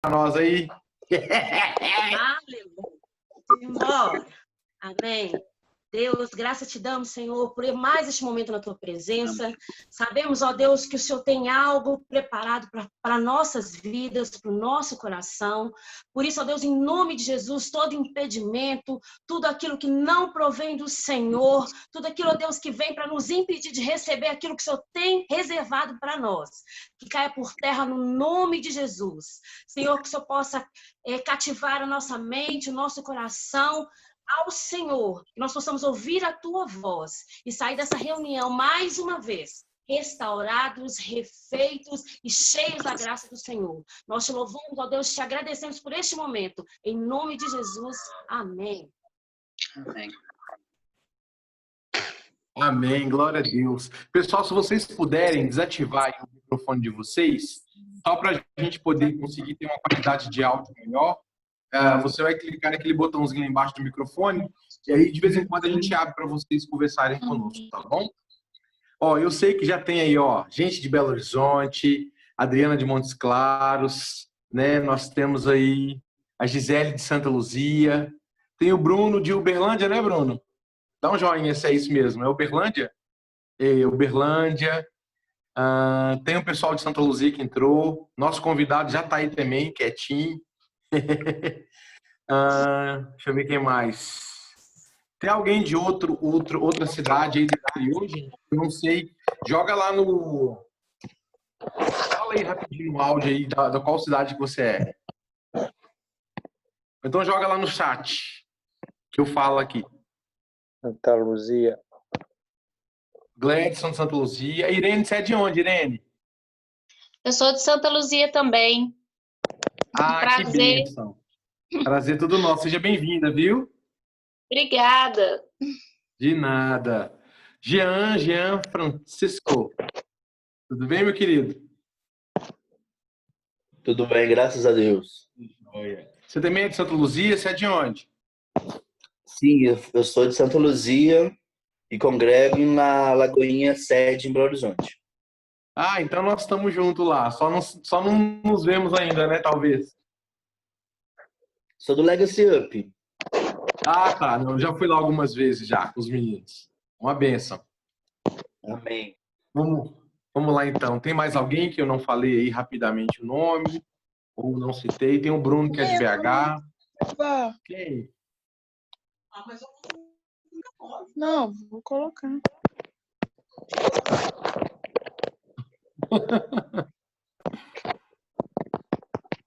para nós aí. Aleluia. Embora. Amém. Deus, graças te damos, Senhor, por mais este momento na tua presença. Sabemos, ó Deus, que o Senhor tem algo preparado para nossas vidas, para o nosso coração. Por isso, ó Deus, em nome de Jesus, todo impedimento, tudo aquilo que não provém do Senhor, tudo aquilo, ó Deus, que vem para nos impedir de receber aquilo que o Senhor tem reservado para nós, que caia por terra no nome de Jesus. Senhor, que o Senhor possa cativar a nossa mente, o nosso coração, ao Senhor, que nós possamos ouvir a tua voz e sair dessa reunião mais uma vez, restaurados, refeitos e cheios da graça do Senhor. Nós te louvamos, ó Deus, te agradecemos por este momento. Em nome de Jesus, amém. Amém. Amém, glória a Deus. Pessoal, se vocês puderem desativar o microfone de vocês, só para a gente poder conseguir ter uma qualidade de áudio melhor, você vai clicar naquele botãozinho lá embaixo do microfone e aí de vez em quando a gente abre para vocês conversarem conosco, tá bom? Ó, eu sei que já tem aí, ó, gente de Belo Horizonte, Adriana de Montes Claros, né? Nós temos aí a Gisele de Santa Luzia, tem o Bruno de Uberlândia, né, Bruno? Dá um joinha se é isso mesmo, é Uberlândia? É, Uberlândia. Tem o pessoal de Santa Luzia que entrou, nosso convidado já tá aí também, quietinho. Deixa eu ver quem mais. Tem alguém de outra cidade aí do interior, gente? Eu não sei. Joga lá no... Fala aí rapidinho o áudio aí da qual cidade que você é. Então joga lá no chat, que eu falo aqui. Santa Luzia. Gledson, Santa Luzia. Irene, você é de onde, Irene? Eu sou de Santa Luzia também. Que bênção. Prazer todo nosso. Seja bem-vinda, viu? Obrigada. De nada. Jean Francisco. Tudo bem, meu querido? Tudo bem, graças a Deus. Você também é de Santa Luzia? Você é de onde? Sim, eu sou de Santa Luzia e congrego na Lagoinha Sede, em Belo Horizonte. Então nós estamos juntos lá. Só não nos vemos ainda, né? Talvez. Sou do Legacy Up. Tá. Eu já fui lá algumas vezes já com os meninos. Uma bênção. Amém. Vamos lá, então. Tem mais alguém que eu não falei aí rapidamente o nome? Ou não citei? Tem o Bruno, que é de BH. Quem? Não, vou colocar.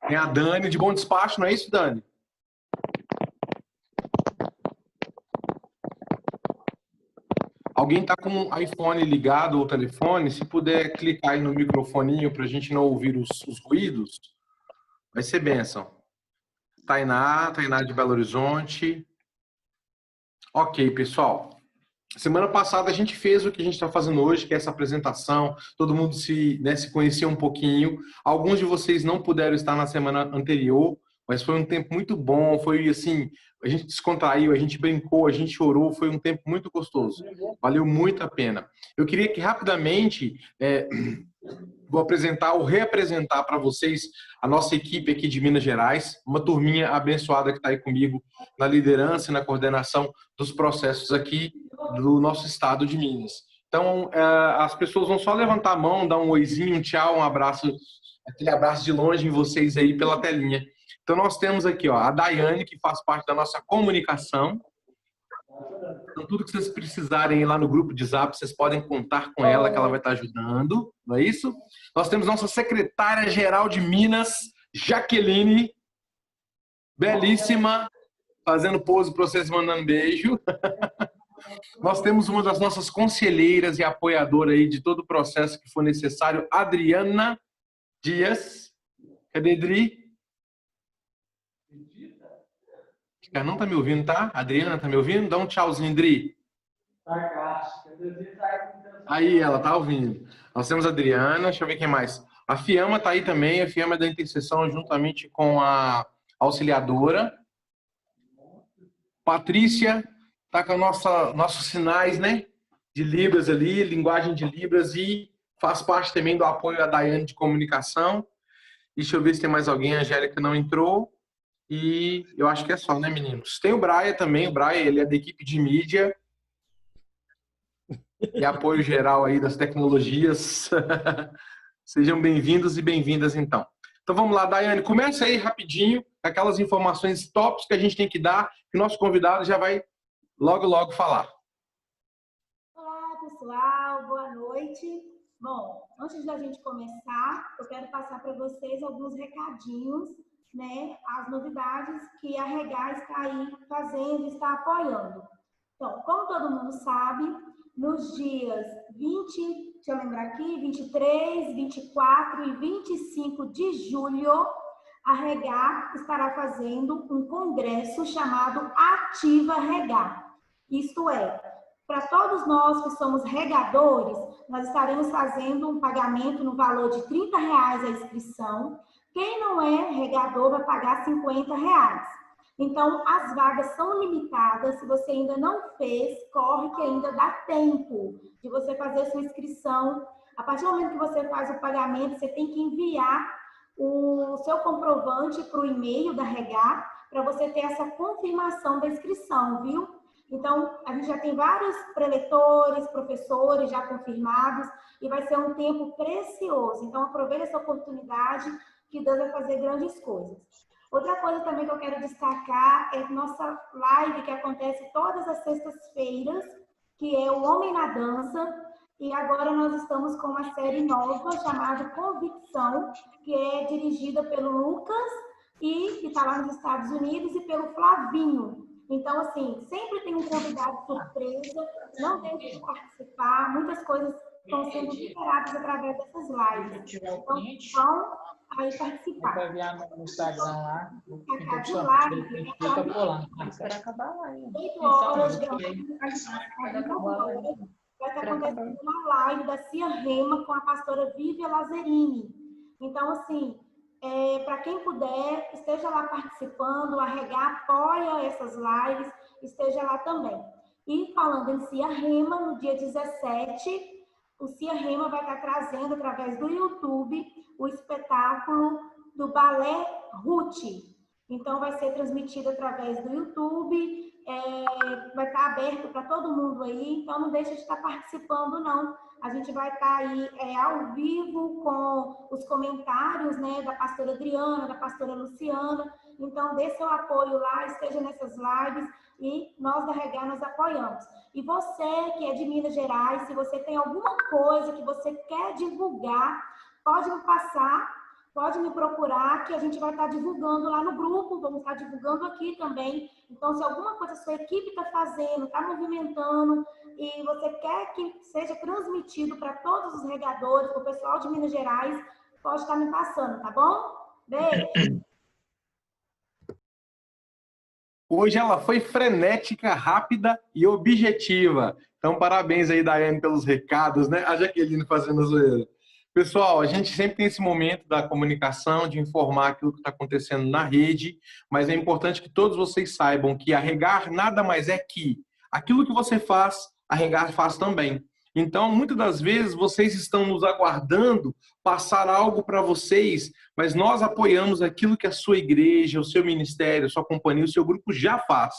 Tem a Dani de Bom Despacho, não é isso, Dani? Alguém está com o iPhone ligado ou telefone? Se puder clicar aí no microfoninho para a gente não ouvir os ruídos, vai ser bênção. Tainá de Belo Horizonte. Ok, pessoal. Semana passada a gente fez o que a gente está fazendo hoje, que é essa apresentação. Todo mundo se conhecia um pouquinho. Alguns de vocês não puderam estar na semana anterior, mas foi um tempo muito bom. Foi assim, a gente descontraiu, a gente brincou, a gente chorou. Foi um tempo muito gostoso. Valeu muito a pena. Eu queria que rapidamente vou apresentar ou reapresentar para vocês a nossa equipe aqui de Minas Gerais, uma turminha abençoada que está aí comigo na liderança e na coordenação dos processos aqui do nosso estado de Minas. Então, as pessoas vão só levantar a mão, dar um oizinho, um tchau, um abraço, aquele abraço de longe em vocês aí pela telinha. Então, nós temos aqui a Daiane, que faz parte da nossa comunicação. Então, tudo que vocês precisarem ir lá no grupo de Zap, vocês podem contar com ela, que ela vai estar ajudando, não é isso? Nós temos nossa secretária-geral de Minas, Jaqueline, belíssima, fazendo pose para vocês, mandando beijo. Nós temos uma das nossas conselheiras e apoiadora aí de todo o processo que for necessário, Adriana Dias. Cadê Adri? Ela não tá me ouvindo, tá? A Adriana tá me ouvindo? Dá um tchauzinho, Adri. Aí, ela tá ouvindo. Nós temos a Adriana, deixa eu ver quem mais. A Fiamma tá aí também, a Fiamma é da intercessão juntamente com a auxiliadora. Patrícia tá com nossos sinais, né? De Libras ali, linguagem de Libras, e faz parte também do apoio à Daiane de comunicação. Deixa eu ver se tem mais alguém. A Angélica não entrou. E eu acho que é só, né, meninos? Tem o Braia também. O Braia, ele é da equipe de mídia e apoio geral aí das tecnologias. Sejam bem-vindos e bem-vindas, então. Então vamos lá, Daiane, começa aí rapidinho, aquelas informações tops que a gente tem que dar, que o nosso convidado já vai logo falar. Olá, pessoal, boa noite. Bom, antes da gente começar, eu quero passar para vocês alguns recadinhos, né, as novidades que a Regar está aí fazendo, está apoiando. Então, como todo mundo sabe, nos dias 20, deixa eu lembrar aqui, 23, 24 e 25 de julho, a Regar estará fazendo um congresso chamado Ativa Regar. Isto é, para todos nós que somos regadores, nós estaremos fazendo um pagamento no valor de R$30 a inscrição. Quem não é regador vai pagar R$50. Então, as vagas são limitadas. Se você ainda não fez, corre que ainda dá tempo de você fazer sua inscrição. A partir do momento que você faz o pagamento, você tem que enviar o seu comprovante para o e-mail da Regar para você ter essa confirmação da inscrição, viu? Então, a gente já tem vários preletores, professores já confirmados e vai ser um tempo precioso. Então, aproveite essa oportunidade que Deus vai fazer grandes coisas. Outra coisa também que eu quero destacar é nossa live que acontece todas as sextas-feiras, que é o Homem na Dança. E agora nós estamos com uma série nova chamada Convicção, que é dirigida pelo Lucas e que está lá nos Estados Unidos e pelo Flavinho. Então, assim, sempre tem um convidado surpresa, não deixe de participar, muitas coisas estão sendo liberadas através dessas lives. Então, vão aí participar. Vai enviar no Instagram lá. De live, Fica por lá. Espera acabar a live. 8 horas, vai estar acontecendo uma live da Cia Rema com a pastora Vívia Lazzarini. Então, assim, para quem puder, esteja lá participando, a Regar apoia essas lives, esteja lá também. E falando em Cia Rema, no dia 17, o Cia Rema vai estar trazendo, através do YouTube, o espetáculo do Balé Ruth. Então, vai ser transmitido através do YouTube, vai estar aberto para todo mundo aí, então não deixa de estar participando, não. A gente vai estar aí ao vivo com os comentários, né, da pastora Adriana, da pastora Luciana. Então, dê seu apoio lá, esteja nessas lives e nós da Regar nós apoiamos. E você que é de Minas Gerais, se você tem alguma coisa que você quer divulgar, pode me passar, pode me procurar, que a gente vai estar divulgando lá no grupo, vamos estar divulgando aqui também. Então, se alguma coisa a sua equipe está fazendo, está movimentando, e você quer que seja transmitido para todos os regadores, para o pessoal de Minas Gerais, pode estar me passando, tá bom? Beijo! Hoje ela foi frenética, rápida e objetiva. Então, parabéns aí, Daiane, pelos recados, né? A Jaqueline fazendo a zoeira. Pessoal, a gente sempre tem esse momento da comunicação, de informar aquilo que está acontecendo na rede, mas é importante que todos vocês saibam que a Regar nada mais é que aquilo que você faz, a Regar faz também. Então, muitas das vezes, vocês estão nos aguardando passar algo para vocês, mas nós apoiamos aquilo que a sua igreja, o seu ministério, a sua companhia, o seu grupo já faz.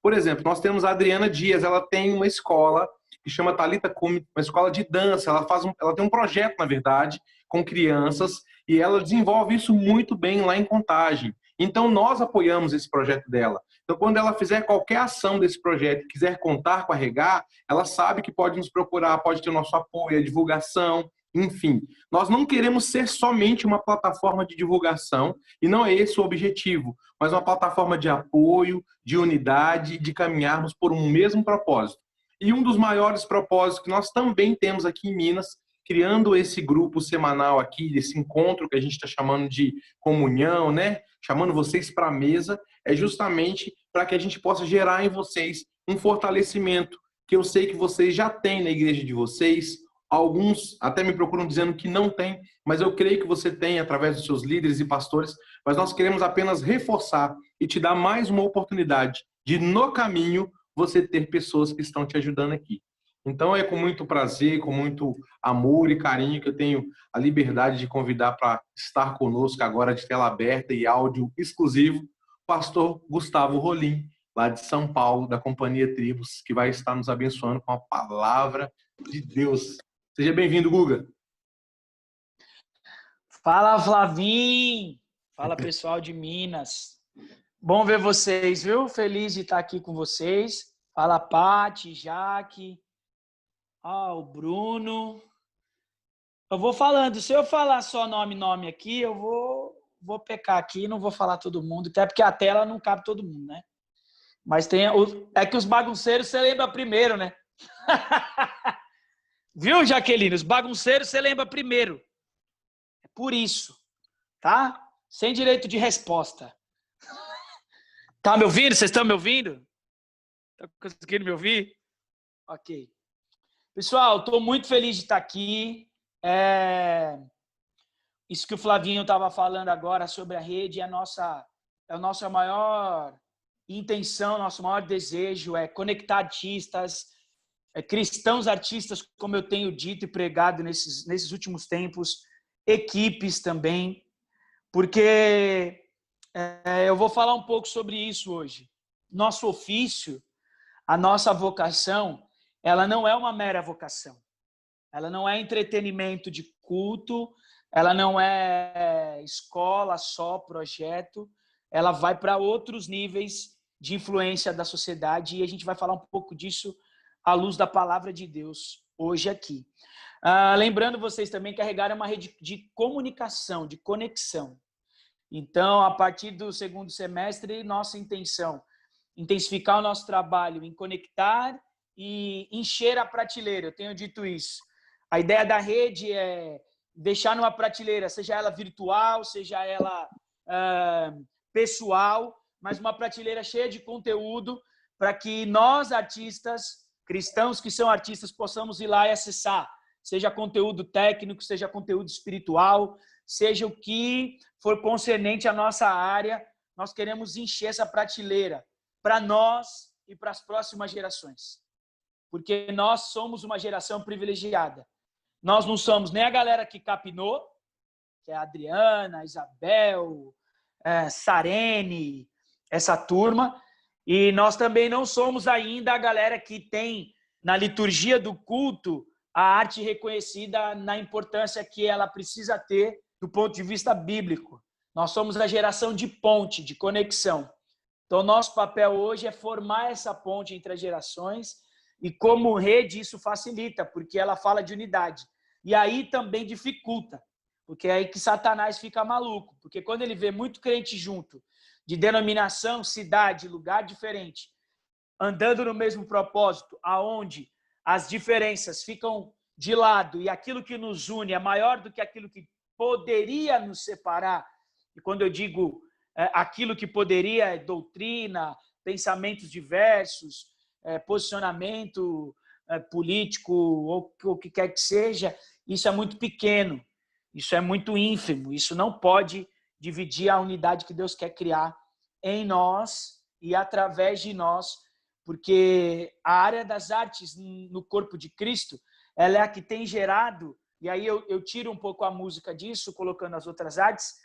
Por exemplo, nós temos a Adriana Dias, ela tem uma escola que chama Thalita Cume, uma escola de dança. Ela tem um projeto, na verdade, com crianças, e ela desenvolve isso muito bem lá em Contagem. Então, nós apoiamos esse projeto dela. Então, quando ela fizer qualquer ação desse projeto e quiser contar com a Regar, ela sabe que pode nos procurar, pode ter o nosso apoio, a divulgação, enfim. Nós não queremos ser somente uma plataforma de divulgação, e não é esse o objetivo, mas uma plataforma de apoio, de unidade, de caminharmos por um mesmo propósito. E um dos maiores propósitos que nós também temos aqui em Minas, criando esse grupo semanal aqui, esse encontro que a gente está chamando de comunhão, né? Chamando vocês para a mesa, é justamente para que a gente possa gerar em vocês um fortalecimento, que eu sei que vocês já têm na igreja de vocês. Alguns até me procuram dizendo que não tem, mas eu creio que você tem através dos seus líderes e pastores, mas nós queremos apenas reforçar e te dar mais uma oportunidade de, no caminho, você ter pessoas que estão te ajudando aqui. Então é com muito prazer, com muito amor e carinho que eu tenho a liberdade de convidar para estar conosco agora de tela aberta e áudio exclusivo, o pastor Gustavo Rolim, lá de São Paulo, da Companhia Tribos, que vai estar nos abençoando com a palavra de Deus. Seja bem-vindo, Guga. Fala, Flavinho! Fala, pessoal de Minas. Bom ver vocês, viu? Feliz de estar aqui com vocês. Fala, Pati, Jaque, o Bruno. Eu vou falando. Se eu falar só nome aqui, eu vou pecar aqui, não vou falar todo mundo, até porque a tela não cabe todo mundo, né? Mas é que os bagunceiros você lembra primeiro, né? Viu, Jaqueline? Os bagunceiros você lembra primeiro. É por isso, tá? Sem direito de resposta. Tá me ouvindo? Vocês estão me ouvindo? Estão conseguindo me ouvir? Ok. Pessoal, estou muito feliz de estar aqui. Isso que o Flavinho estava falando agora sobre a rede é a nossa maior intenção, nosso maior desejo é conectar artistas, cristãos artistas, como eu tenho dito e pregado nesses últimos tempos, equipes também, porque eu vou falar um pouco sobre isso hoje. Nosso ofício, a nossa vocação, ela não é uma mera vocação. Ela não é entretenimento de culto, ela não é escola só, projeto. Ela vai para outros níveis de influência da sociedade e a gente vai falar um pouco disso à luz da palavra de Deus hoje aqui. Lembrando vocês também que a Regar é uma rede de comunicação, de conexão. Então, a partir do segundo semestre, nossa intenção, intensificar o nosso trabalho em conectar e encher a prateleira. Eu tenho dito isso. A ideia da rede é deixar numa prateleira, seja ela virtual, seja ela pessoal, mas uma prateleira cheia de conteúdo para que nós, artistas, cristãos que são artistas, possamos ir lá e acessar, seja conteúdo técnico, seja conteúdo espiritual, seja o que for concernente à nossa área, nós queremos encher essa prateleira para nós e para as próximas gerações. Porque nós somos uma geração privilegiada. Nós não somos nem a galera que capinou, que é a Adriana, a Isabel, Sarene, essa turma, e nós também não somos ainda a galera que tem na liturgia do culto a arte reconhecida na importância que ela precisa ter do ponto de vista bíblico. Nós somos a geração de ponte, de conexão. Então, nosso papel hoje é formar essa ponte entre as gerações e, como rede, isso facilita, porque ela fala de unidade. E aí também dificulta, porque é aí que Satanás fica maluco, porque quando ele vê muito crente junto, de denominação, cidade, lugar diferente, andando no mesmo propósito, aonde as diferenças ficam de lado e aquilo que nos une é maior do que aquilo que poderia nos separar. E quando eu digo aquilo que poderia é doutrina, pensamentos diversos, posicionamento político ou o que quer que seja, isso é muito pequeno, isso é muito ínfimo, isso não pode dividir a unidade que Deus quer criar em nós e através de nós, porque a área das artes no corpo de Cristo, ela é a que tem gerado, e aí eu tiro um pouco a música disso, colocando as outras artes,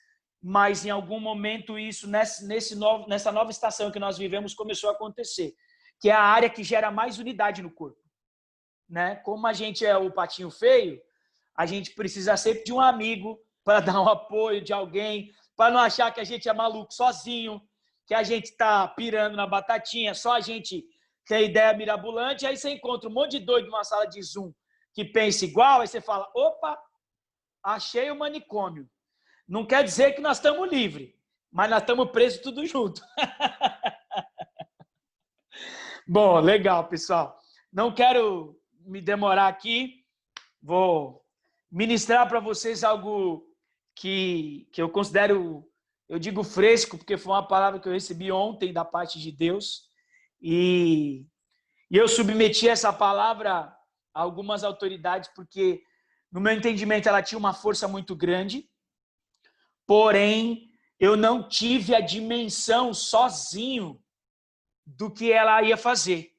mas em algum momento isso, nessa nova estação que nós vivemos, começou a acontecer, que é a área que gera mais unidade no corpo. Né? Como a gente é o patinho feio, a gente precisa sempre de um amigo para dar um apoio de alguém, para não achar que a gente é maluco sozinho, que a gente está pirando na batatinha, só a gente tem ideia mirabolante, aí você encontra um monte de doido numa sala de Zoom que pensa igual, aí você fala, opa, achei o manicômio. Não quer dizer que nós estamos livres, mas nós estamos presos tudo junto. Bom, legal, pessoal. Não quero me demorar aqui, vou ministrar para vocês algo que eu considero, eu digo fresco, porque foi uma palavra que eu recebi ontem da parte de Deus, e eu submeti essa palavra a algumas autoridades, porque, no meu entendimento, ela tinha uma força muito grande, porém, eu não tive a dimensão sozinho do que ela ia fazer.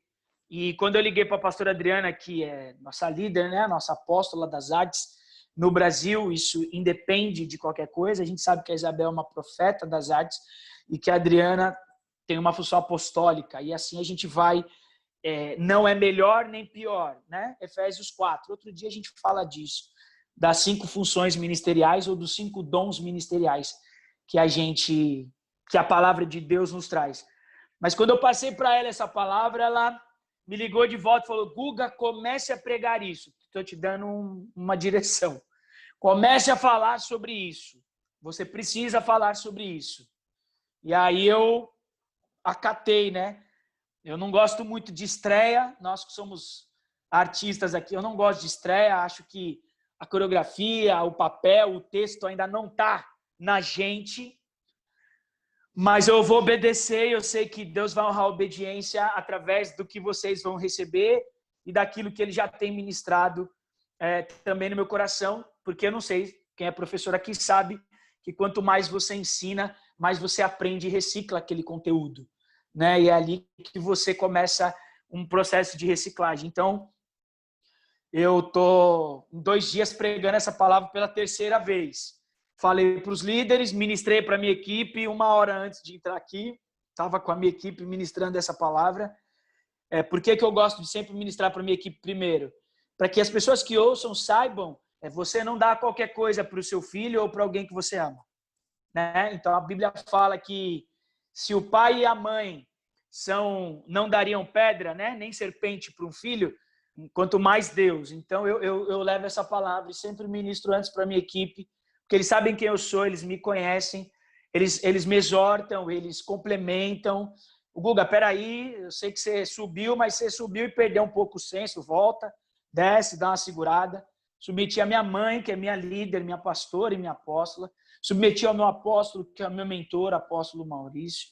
E quando eu liguei para a pastora Adriana, que é nossa líder, né, nossa apóstola das artes no Brasil, isso independe de qualquer coisa. A gente sabe que a Isabel é uma profeta das artes e que a Adriana tem uma função apostólica. E assim a gente vai, não é melhor nem pior, né? Efésios 4. Outro dia a gente fala disso, das 5 funções ministeriais ou dos 5 dons ministeriais que a palavra de Deus nos traz. Mas quando eu passei para ela essa palavra, ela me ligou de volta e falou: Guga, comece a pregar isso. Estou te dando uma direção. Comece a falar sobre isso. Você precisa falar sobre isso. E aí eu acatei, né? Eu não gosto muito de estreia. Nós que somos artistas aqui, eu não gosto de estreia. Acho que a coreografia, o papel, o texto ainda não está na gente. Mas eu vou obedecer, eu sei que Deus vai honrar a obediência através do que vocês vão receber e daquilo que Ele já tem ministrado também no meu coração, porque eu não sei, quem é professor aqui sabe que quanto mais você ensina, mais você aprende e recicla aquele conteúdo, né? E é ali que você começa um processo de reciclagem. Então, eu estou em 2 dias pregando essa palavra pela 3ª vez. Falei para os líderes, ministrei para a minha equipe 1 hora antes de entrar aqui. Estava com a minha equipe ministrando essa palavra. Por que eu gosto de sempre ministrar para a minha equipe primeiro? Para que as pessoas que ouçam saibam, você não dá qualquer coisa para o seu filho ou para alguém que você ama, né? Então a Bíblia fala que se o pai e a mãe não dariam pedra, né, nem serpente para um filho, quanto mais Deus. Então eu levo essa palavra e sempre ministro antes para a minha equipe, porque eles sabem quem eu sou, eles me conhecem, eles me exortam, eles complementam. O Guga, peraí, eu sei que você subiu, mas você subiu e perdeu um pouco o senso, volta, desce, dá uma segurada. Submeti a minha mãe, que é minha líder, minha pastora e minha apóstola. Submeti ao meu apóstolo, que é o meu mentor, apóstolo Maurício.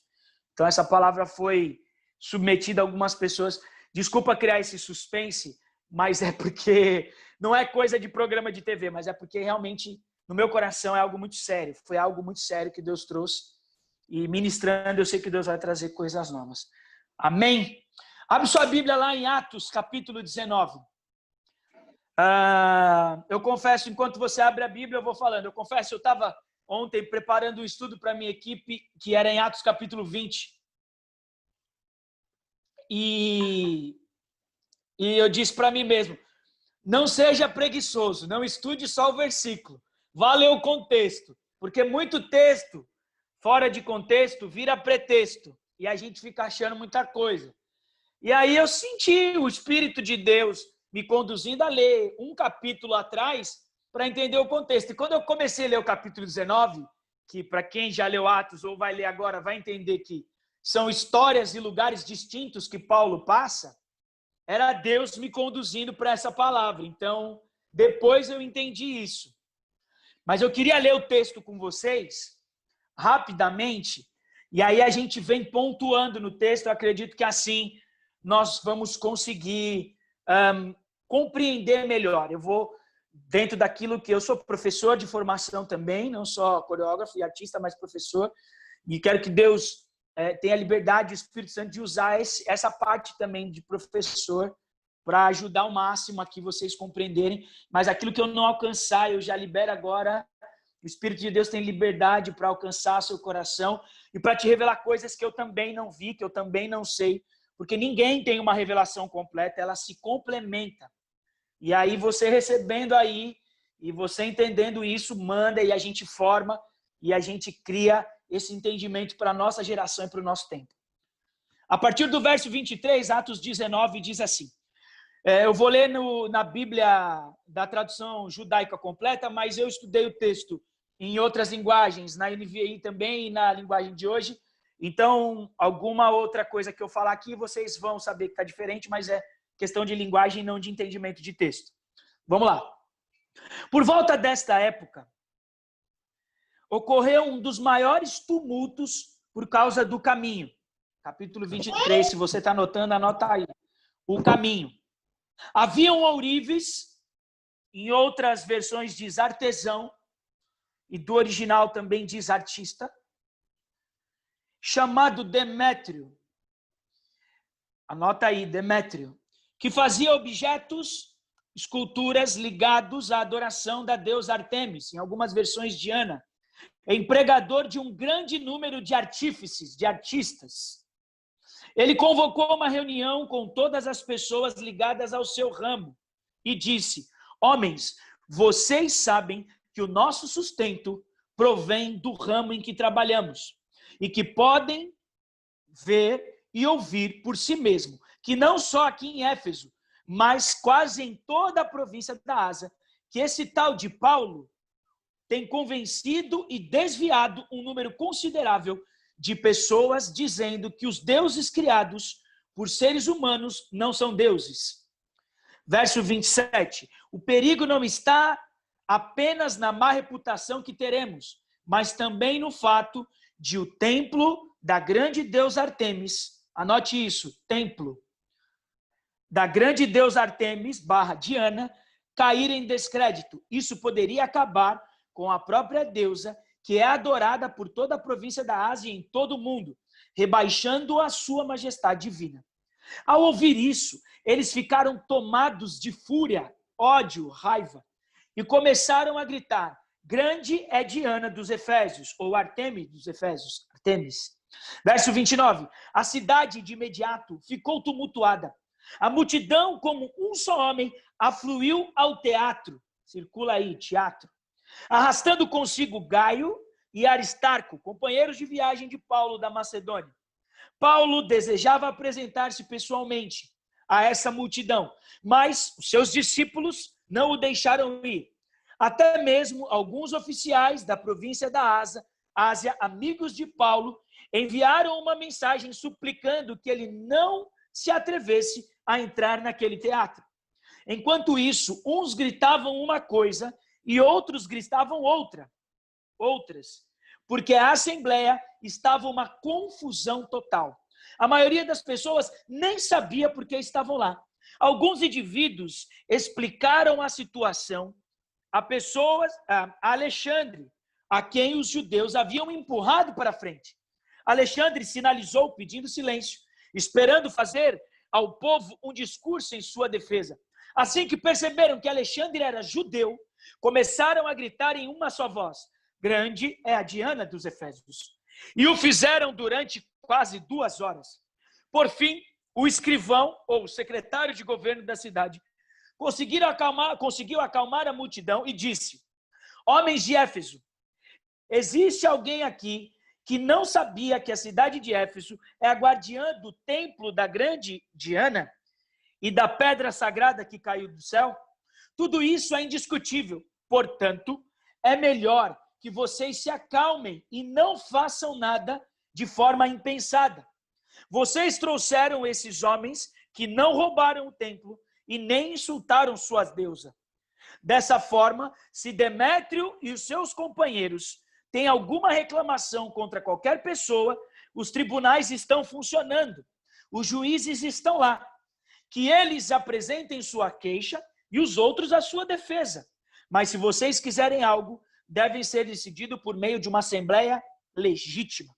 Então essa palavra foi submetida a algumas pessoas. Desculpa criar esse suspense, mas é porque não é coisa de programa de TV, mas é porque realmente no meu coração é algo muito sério. Foi algo muito sério que Deus trouxe. E ministrando, eu sei que Deus vai trazer coisas novas. Amém? Abre sua Bíblia lá em Atos, capítulo 19. Eu confesso, enquanto você abre a Bíblia, eu vou falando. Eu confesso, eu estava ontem preparando um estudo para a minha equipe, que era em Atos, capítulo 20. E eu disse para mim mesmo, não seja preguiçoso, não estude só o versículo. Vá ler o contexto, porque muito texto fora de contexto vira pretexto e a gente fica achando muita coisa. E aí eu senti o Espírito de Deus me conduzindo a ler um capítulo atrás para entender o contexto. E quando eu comecei a ler o capítulo 19, que para quem já leu Atos ou vai ler agora vai entender que são histórias e lugares distintos que Paulo passa, era Deus me conduzindo para essa palavra. Então, depois eu entendi isso. Mas eu queria ler o texto com vocês, rapidamente, e aí a gente vem pontuando no texto. Eu acredito que assim nós vamos conseguir compreender melhor. Eu vou, dentro daquilo que eu sou professor de formação também, não só coreógrafo e artista, mas professor, e quero que Deus tenha a liberdade, o Espírito Santo, de usar essa parte também de professor para ajudar ao máximo aqui vocês compreenderem, mas aquilo que eu não alcançar, eu já libero agora. O Espírito de Deus tem liberdade para alcançar seu coração e para te revelar coisas que eu também não vi, que eu também não sei, porque ninguém tem uma revelação completa, ela se complementa. E aí você recebendo aí, e você entendendo isso, manda e a gente forma e a gente cria esse entendimento para a nossa geração e para o nosso tempo. A partir do verso 23, Atos 19, diz assim. Eu vou ler na Bíblia da tradução judaica completa, mas eu estudei o texto em outras linguagens, na NVI também e na linguagem de hoje. Então, alguma outra coisa que eu falar aqui, vocês vão saber que está diferente, mas é questão de linguagem, não de entendimento de texto. Vamos lá. Por volta desta época, ocorreu um dos maiores tumultos por causa do caminho. Capítulo 23, se você está anotando, anota aí. O caminho. Haviam ourives, em outras versões diz artesão, e do original também diz artista, chamado Demétrio. anota aí, Demétrio, que fazia objetos, esculturas ligados à adoração da deusa Artemis, em algumas versões Diana, empregador de um grande número de artífices, de artistas. Ele convocou uma reunião com todas as pessoas ligadas ao seu ramo e disse: homens, vocês sabem que o nosso sustento provém do ramo em que trabalhamos e que podem ver e ouvir por si mesmo, que não só aqui em Éfeso, mas quase em toda a província da Ásia, que esse tal de Paulo tem convencido e desviado um número considerável de pessoas, dizendo que os deuses criados por seres humanos não são deuses. Verso 27. O perigo não está apenas na má reputação que teremos, mas também no fato de o templo da grande deusa Artemis, anote isso, templo da grande deusa Artemis / Diana, cair em descrédito. Isso poderia acabar com a própria deusa, que é adorada por toda a província da Ásia e em todo o mundo, rebaixando a sua majestade divina. Ao ouvir isso, eles ficaram tomados de fúria, ódio, raiva, e começaram a gritar: grande é Diana dos Efésios, ou Artemis dos Efésios, Artemis. Verso 29, a cidade de imediato ficou tumultuada. A multidão, como um só homem, afluiu ao teatro, circula aí, teatro, arrastando consigo Gaio e Aristarco, companheiros de viagem de Paulo da Macedônia. Paulo desejava apresentar-se pessoalmente a essa multidão, mas os seus discípulos não o deixaram ir. Até mesmo alguns oficiais da província da Ásia, amigos de Paulo, enviaram uma mensagem suplicando que ele não se atrevesse a entrar naquele teatro. Enquanto isso, uns gritavam uma coisa e outros gritavam outras, porque a assembleia estava uma confusão total. A maioria das pessoas nem sabia por que estavam lá. Alguns indivíduos explicaram a situação a Alexandre, a quem os judeus haviam empurrado para frente. Alexandre sinalizou pedindo silêncio, esperando fazer ao povo um discurso em sua defesa. Assim que perceberam que Alexandre era judeu, começaram a gritar em uma só voz: grande é a Diana dos Efésios. E o fizeram durante quase 2 horas. Por fim, o escrivão, ou secretário de governo da cidade, conseguiu acalmar a multidão e disse: homens de Éfeso, existe alguém aqui que não sabia que a cidade de Éfeso é a guardiã do templo da grande Diana e da pedra sagrada que caiu do céu? Tudo isso é indiscutível. Portanto, é melhor que vocês se acalmem e não façam nada de forma impensada. Vocês trouxeram esses homens que não roubaram o templo e nem insultaram suas deusas. Dessa forma, se Demétrio e os seus companheiros têm alguma reclamação contra qualquer pessoa, os tribunais estão funcionando, os juízes estão lá. Que eles apresentem sua queixa e os outros a sua defesa. Mas se vocês quiserem algo, devem ser decidido por meio de uma assembleia legítima.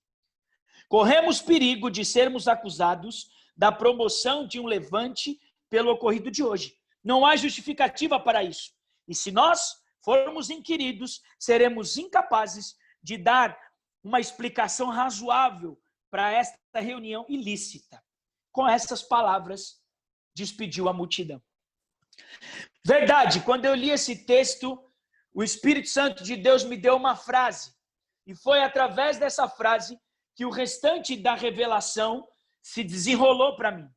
Corremos perigo de sermos acusados da promoção de um levante pelo ocorrido de hoje. Não há justificativa para isso. E se nós formos inquiridos, seremos incapazes de dar uma explicação razoável para esta reunião ilícita. Com essas palavras, despediu a multidão. Verdade, quando eu li esse texto, o Espírito Santo de Deus me deu uma frase. E foi através dessa frase que o restante da revelação se desenrolou para mim.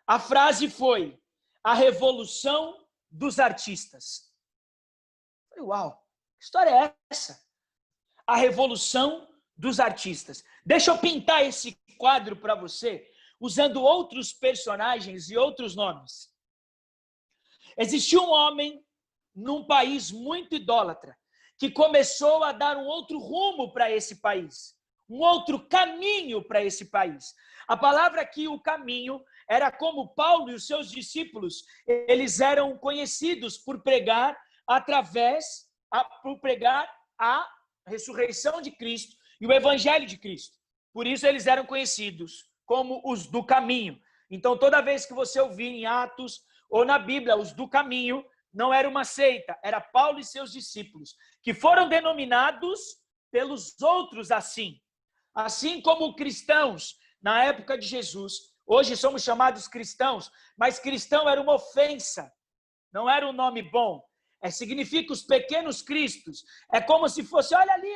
A frase foi: a revolução dos artistas. Eu falei, uau, que história é essa? A revolução dos artistas. Deixa eu pintar esse quadro para você, usando outros personagens e outros nomes. Existiu um homem num país muito idólatra que começou a dar um outro rumo para esse país, um outro caminho para esse país. A palavra aqui, o caminho, era como Paulo e os seus discípulos, eles eram conhecidos por pregar a ressurreição de Cristo e o evangelho de Cristo. Por isso eles eram conhecidos como os do caminho. Então, toda vez que você ouvir em Atos ou na Bíblia, os do caminho, não era uma seita, era Paulo e seus discípulos, que foram denominados pelos outros assim. Assim como cristãos, na época de Jesus, hoje somos chamados cristãos, mas cristão era uma ofensa, não era um nome bom. Significa os pequenos cristos. É como se fosse, olha ali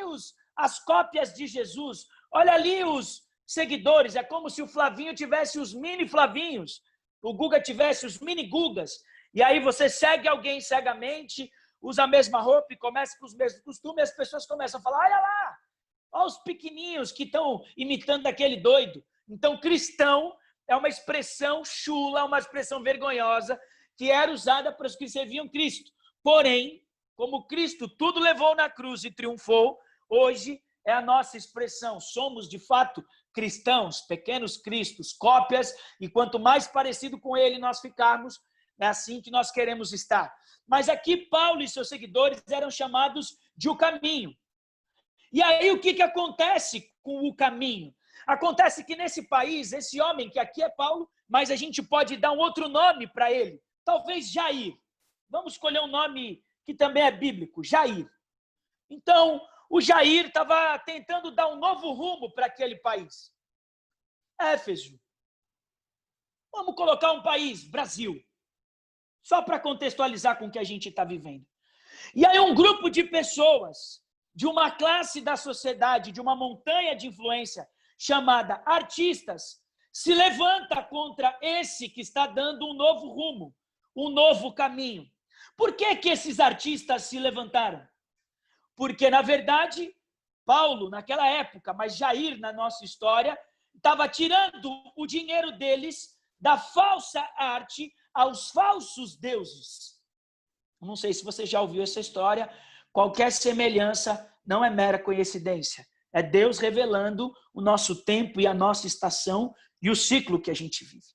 as cópias de Jesus, olha ali os seguidores. É como se o Flavinho tivesse os mini Flavinhos, o Guga tivesse os mini Gugas. E aí você segue alguém cegamente, usa a mesma roupa e começa com os mesmos costumes, e as pessoas começam a falar, olha lá, olha os pequenininhos que estão imitando aquele doido. Então, cristão é uma expressão chula, uma expressão vergonhosa, que era usada para os que serviam Cristo. Porém, como Cristo tudo levou na cruz e triunfou, hoje é a nossa expressão. Somos, de fato, cristãos, pequenos cristos, cópias, e quanto mais parecido com ele nós ficarmos, é assim que nós queremos estar. Mas aqui Paulo e seus seguidores eram chamados de o caminho. E aí o que acontece com o caminho? Acontece que nesse país, esse homem, que aqui é Paulo, mas a gente pode dar um outro nome para ele, talvez Jair. Vamos escolher um nome que também é bíblico, Jair. Então, o Jair estava tentando dar um novo rumo para aquele país. Éfeso. Vamos colocar um país, Brasil. Só para contextualizar com o que a gente está vivendo. E aí um grupo de pessoas, de uma classe da sociedade, de uma montanha de influência, chamada artistas, se levanta contra esse que está dando um novo rumo, um novo caminho. Por que esses artistas se levantaram? Porque, na verdade, Paulo, naquela época, mas Jair, na nossa história, estava tirando o dinheiro deles da falsa arte aos falsos deuses. Não sei se você já ouviu essa história. Qualquer semelhança não é mera coincidência. É Deus revelando o nosso tempo e a nossa estação e o ciclo que a gente vive.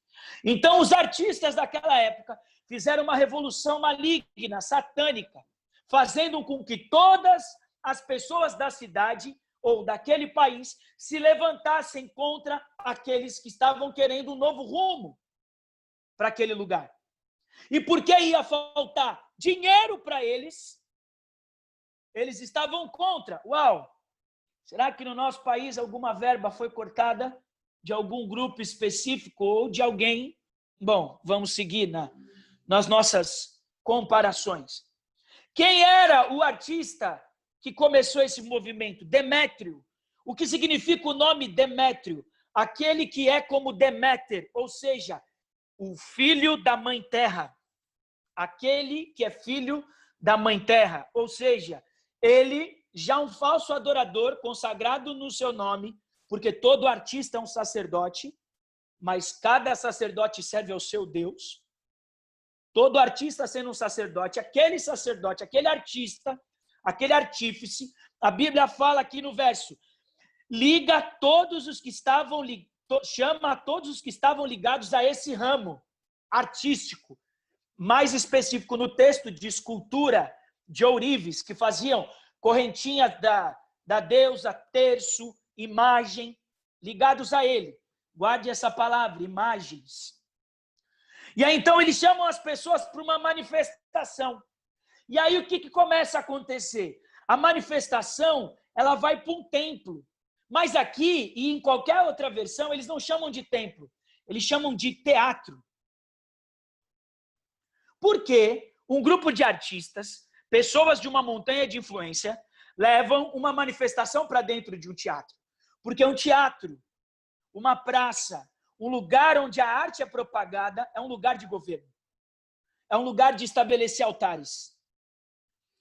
Então, os artistas daquela época fizeram uma revolução maligna, satânica, fazendo com que todas as pessoas da cidade ou daquele país se levantassem contra aqueles que estavam querendo um novo rumo para aquele lugar. E porque ia faltar dinheiro para eles, eles estavam contra. Uau! Será que no nosso país alguma verba foi cortada de algum grupo específico ou de alguém? Bom, vamos seguir nas nossas comparações. Quem era o artista que começou esse movimento? Demétrio. O que significa o nome Demétrio? Aquele que é como Deméter, ou seja, o filho da mãe terra. Aquele que é filho da mãe terra, ou seja, ele já um falso adorador consagrado no seu nome, porque todo artista é um sacerdote, mas cada sacerdote serve ao seu Deus. Todo artista sendo um sacerdote, aquele artista, aquele artífice, a Bíblia fala aqui no verso, chama todos os que estavam ligados a esse ramo artístico, mais específico no texto de escultura de ourives, que faziam correntinhas da deusa, terço, imagem, ligados a ele. Guarde essa palavra, imagens. E aí, então, eles chamam as pessoas para uma manifestação. E aí, o que começa a acontecer? A manifestação, ela vai para um templo. Mas aqui, e em qualquer outra versão, eles não chamam de templo. Eles chamam de teatro. Porque um grupo de artistas, pessoas de uma montanha de influência, levam uma manifestação para dentro de um teatro. Porque um teatro, uma praça, um lugar onde a arte é propagada, é um lugar de governo. É um lugar de estabelecer altares.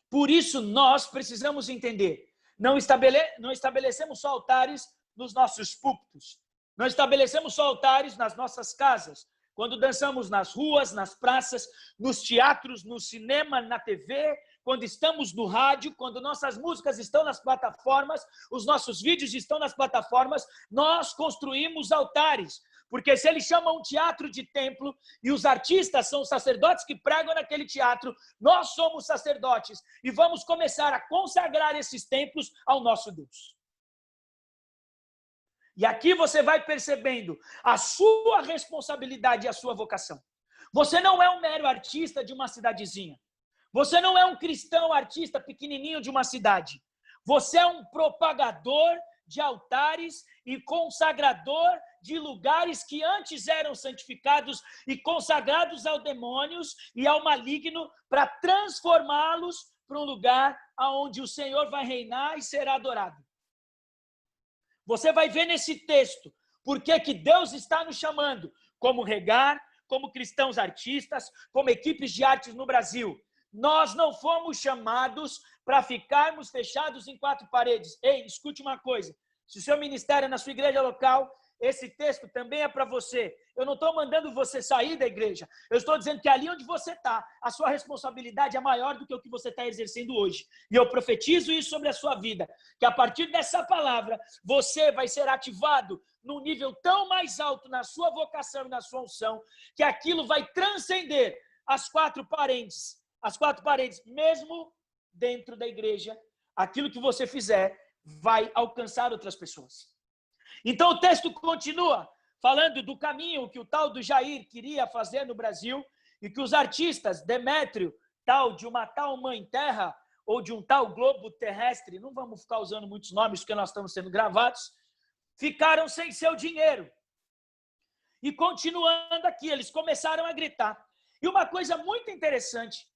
Por isso, nós precisamos entender, não estabelecemos só altares nos nossos púlpitos, não estabelecemos só altares nas nossas casas, quando dançamos nas ruas, nas praças, nos teatros, no cinema, na TV, quando estamos no rádio, quando nossas músicas estão nas plataformas, os nossos vídeos estão nas plataformas, nós construímos altares. Porque se eles chamam um teatro de templo e os artistas são os sacerdotes que pregam naquele teatro, nós somos sacerdotes e vamos começar a consagrar esses templos ao nosso Deus. E aqui você vai percebendo a sua responsabilidade e a sua vocação. Você não é um mero artista de uma cidadezinha. Você não é um cristão artista pequenininho de uma cidade. Você é um propagador de altares e consagrador de lugares que antes eram santificados e consagrados aos demônios e ao maligno para transformá-los para um lugar onde o Senhor vai reinar e será adorado. Você vai ver nesse texto por que Deus está nos chamando como Regar, como cristãos artistas, como equipes de artes no Brasil. Nós não fomos chamados para ficarmos fechados em quatro paredes. Ei, escute uma coisa. Se o seu ministério é na sua igreja local, esse texto também é para você. Eu não estou mandando você sair da igreja. Eu estou dizendo que ali onde você está, a sua responsabilidade é maior do que o que você está exercendo hoje. E eu profetizo isso sobre a sua vida, que a partir dessa palavra, você vai ser ativado num nível tão mais alto na sua vocação e na sua unção, que aquilo vai transcender as quatro paredes, mesmo dentro da igreja. Aquilo que você fizer vai alcançar outras pessoas. Então o texto continua falando do caminho que o tal do Jair queria fazer no Brasil e que os artistas, Demétrio, tal de uma tal mãe terra ou de um tal globo terrestre, não vamos ficar usando muitos nomes porque nós estamos sendo gravados, ficaram sem seu dinheiro. E continuando aqui, eles começaram a gritar. E uma coisa muito interessante,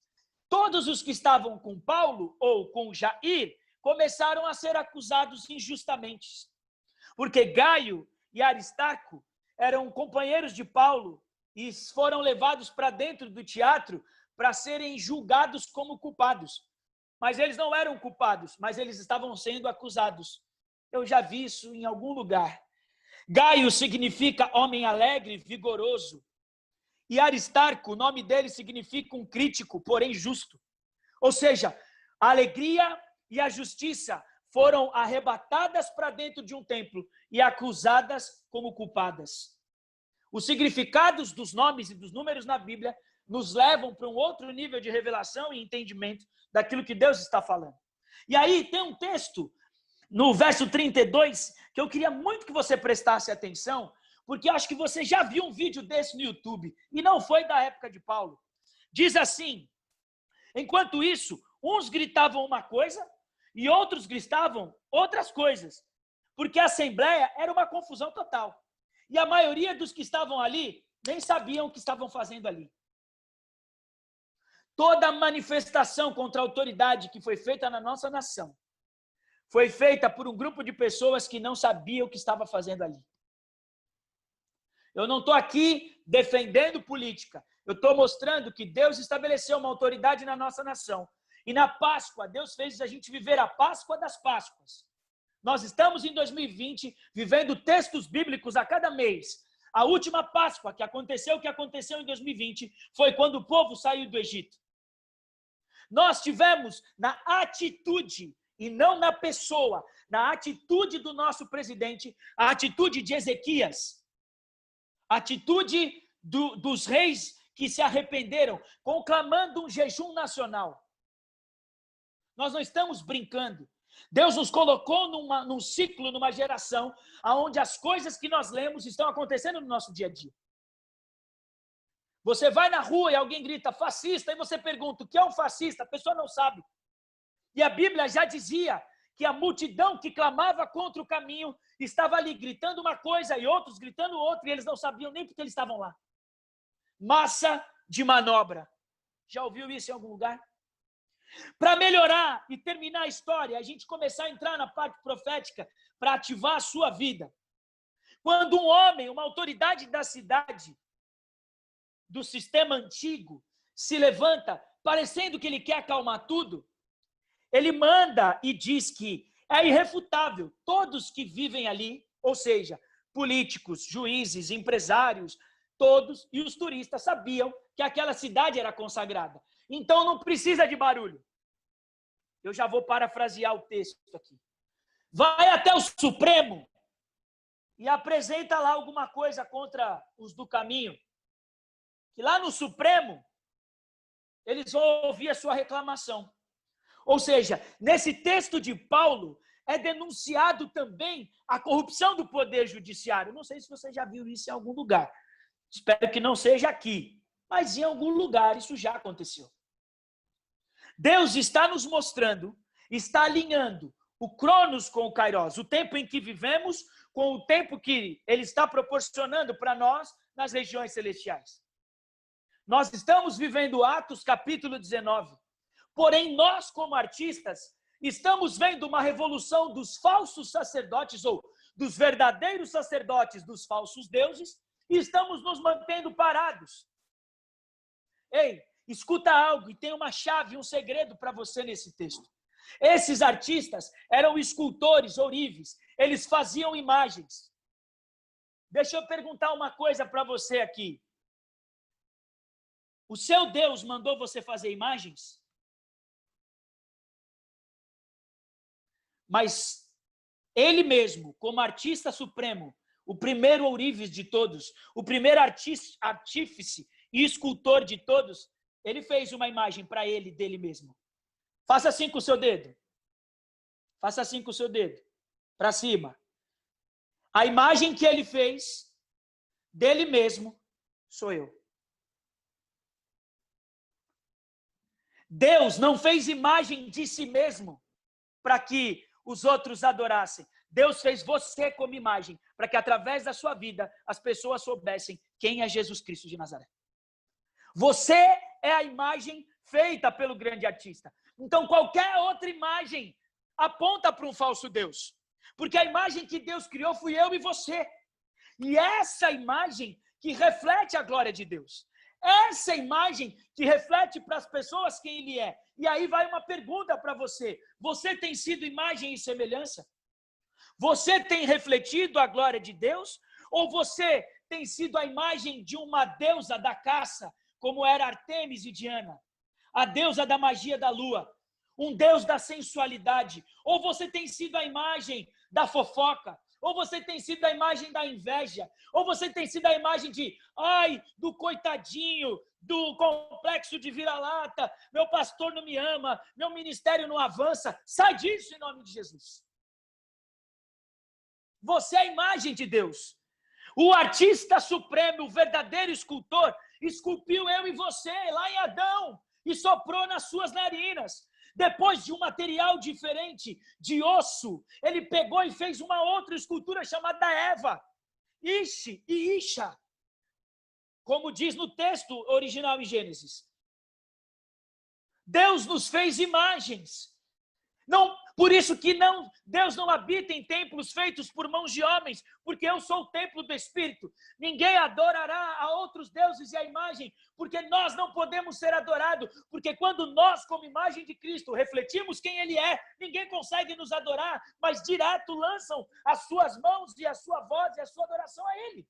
todos os que estavam com Paulo ou com Jair começaram a ser acusados injustamente. Porque Gaio e Aristarco eram companheiros de Paulo e foram levados para dentro do teatro para serem julgados como culpados. Mas eles não eram culpados, mas eles estavam sendo acusados. Eu já vi isso em algum lugar. Gaio significa homem alegre, vigoroso. E Aristarco, o nome dele significa um crítico, porém justo. Ou seja, a alegria e a justiça foram arrebatadas para dentro de um templo e acusadas como culpadas. Os significados dos nomes e dos números na Bíblia nos levam para um outro nível de revelação e entendimento daquilo que Deus está falando. E aí tem um texto, no verso 32, que eu queria muito que você prestasse atenção, porque eu acho que você já viu um vídeo desse no YouTube, e não foi da época de Paulo. Diz assim: enquanto isso, uns gritavam uma coisa e outros gritavam outras coisas, porque a assembleia era uma confusão total. E a maioria dos que estavam ali nem sabiam o que estavam fazendo ali. Toda manifestação contra a autoridade que foi feita na nossa nação foi feita por um grupo de pessoas que não sabiam o que estava fazendo ali. Eu não estou aqui defendendo política. Eu estou mostrando que Deus estabeleceu uma autoridade na nossa nação. E na Páscoa, Deus fez a gente viver a Páscoa das Páscoas. Nós estamos em 2020, vivendo textos bíblicos a cada mês. A última Páscoa o que aconteceu em 2020, foi quando o povo saiu do Egito. Nós tivemos na atitude, e não na pessoa, na atitude do nosso presidente, a atitude de Ezequias, a atitude dos reis que se arrependeram, conclamando um jejum nacional. Nós não estamos brincando. Deus nos colocou num ciclo, numa geração, onde as coisas que nós lemos estão acontecendo no nosso dia a dia. Você vai na rua e alguém grita fascista, e você pergunta o que é um fascista, a pessoa não sabe. E a Bíblia já dizia que a multidão que clamava contra o caminho estava ali gritando uma coisa e outros gritando outra, e eles não sabiam nem porque eles estavam lá. Massa de manobra. Já ouviu isso em algum lugar? Para melhorar e terminar a história, a gente começar a entrar na parte profética para ativar a sua vida. Quando um homem, uma autoridade da cidade, do sistema antigo, se levanta, parecendo que ele quer acalmar tudo, ele manda e diz que é irrefutável. Todos que vivem ali, ou seja, políticos, juízes, empresários, todos e os turistas sabiam que aquela cidade era consagrada. Então não precisa de barulho. Eu já vou parafrasear o texto aqui. Vai até o Supremo e apresenta lá alguma coisa contra os do caminho. Que lá no Supremo, eles vão ouvir a sua reclamação. Ou seja, nesse texto de Paulo, é denunciado também a corrupção do poder judiciário. Não sei se você já viu isso em algum lugar. Espero que não seja aqui, mas em algum lugar isso já aconteceu. Deus está nos mostrando, está alinhando o Cronos com o Kairos, o tempo em que vivemos com o tempo que Ele está proporcionando para nós nas regiões celestiais. Nós estamos vivendo Atos capítulo 19, porém nós como artistas estamos vendo uma revolução dos falsos sacerdotes ou dos verdadeiros sacerdotes dos falsos deuses e estamos nos mantendo parados. Ei, escuta algo e tem uma chave, um segredo para você nesse texto. Esses artistas eram escultores, ourives, eles faziam imagens. Deixa eu perguntar uma coisa para você aqui. O seu Deus mandou você fazer imagens? Mas ele mesmo, como artista supremo, o primeiro ourives de todos, o primeiro artífice e escultor de todos, ele fez uma imagem para ele, dele mesmo. Faça assim com o seu dedo. Faça assim com o seu dedo. Para cima. A imagem que ele fez dele mesmo sou eu. Deus não fez imagem de si mesmo para que os outros adorassem. Deus fez você como imagem para que através da sua vida as pessoas soubessem quem é Jesus Cristo de Nazaré. Você é a imagem feita pelo grande artista. Então qualquer outra imagem aponta para um falso Deus. Porque a imagem que Deus criou fui eu e você. E essa imagem que reflete a glória de Deus. Essa imagem que reflete para as pessoas quem Ele é. E aí vai uma pergunta para você. Você tem sido imagem e semelhança? Você tem refletido a glória de Deus? Ou você tem sido a imagem de uma deusa da caça, como era Artemis e Diana? A deusa da magia da lua. Um deus da sensualidade. Ou você tem sido a imagem da fofoca? Ou você tem sido a imagem da inveja? Ou você tem sido a imagem de, do coitadinho, do complexo de vira-lata, meu pastor não me ama, meu ministério não avança? Sai disso em nome de Jesus. Você é a imagem de Deus. O artista supremo, o verdadeiro escultor, esculpiu eu e você lá em Adão e soprou nas suas narinas. Depois de um material diferente, de osso, ele pegou e fez uma outra escultura chamada Eva, Ishi e Isha, como diz no texto original em Gênesis. Deus nos fez imagens. Não, por isso que Deus não habita em templos feitos por mãos de homens, porque eu sou o templo do Espírito. Ninguém adorará a outros deuses e a imagem, porque nós não podemos ser adorados, porque quando nós, como imagem de Cristo, refletimos quem Ele é, ninguém consegue nos adorar, mas direto lançam as suas mãos e a sua voz e a sua adoração a Ele.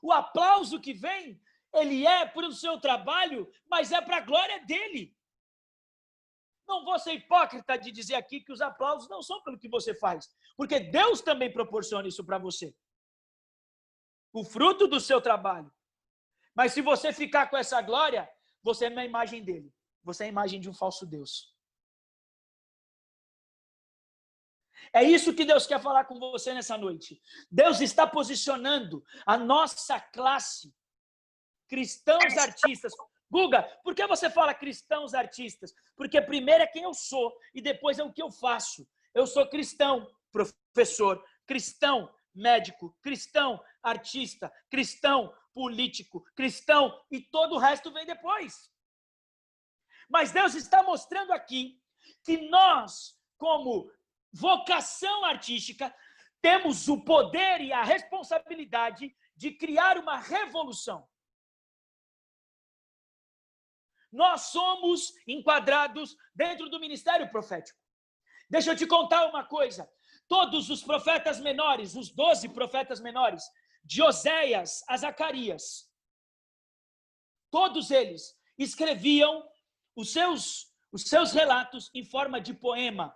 O aplauso que vem, ele é para o seu trabalho, mas é para a glória dEle. Não vou ser hipócrita de dizer aqui que os aplausos não são pelo que você faz, porque Deus também proporciona isso para você. O fruto do seu trabalho. Mas se você ficar com essa glória, você não é a imagem dele. Você é a imagem de um falso Deus. É isso que Deus quer falar com você nessa noite. Deus está posicionando a nossa classe, cristãos artistas. Guga, por que você fala cristãos artistas? Porque primeiro é quem eu sou e depois é o que eu faço. Eu sou cristão, professor, cristão, médico, cristão, artista, cristão, político, cristão e todo o resto vem depois. Mas Deus está mostrando aqui que nós, como vocação artística, temos o poder e a responsabilidade de criar uma revolução. Nós somos enquadrados dentro do ministério profético. Deixa eu te contar uma coisa. Todos os profetas menores, os 12 profetas menores, de Oséias a Zacarias, todos eles escreviam os seus relatos em forma de poema.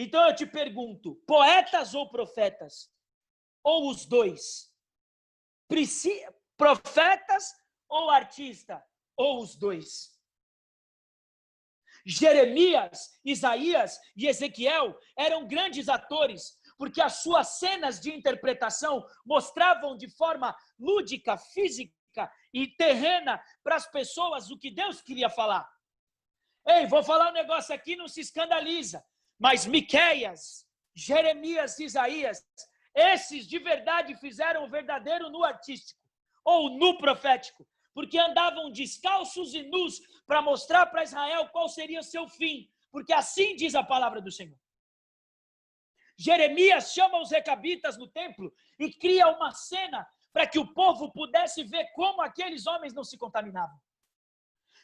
Então eu te pergunto, poetas ou profetas? Ou os dois? Profetas ou artista? Ou os dois? Jeremias, Isaías e Ezequiel eram grandes atores, porque as suas cenas de interpretação mostravam de forma lúdica, física e terrena para as pessoas o que Deus queria falar. Ei, vou falar um negócio aqui, não se escandaliza, mas Miqueias, Jeremias e Isaías, esses de verdade fizeram o verdadeiro nu artístico, ou nu profético, porque andavam descalços e nus para mostrar para Israel qual seria o seu fim, porque assim diz a palavra do Senhor. Jeremias chama os recabitas no templo e cria uma cena para que o povo pudesse ver como aqueles homens não se contaminavam.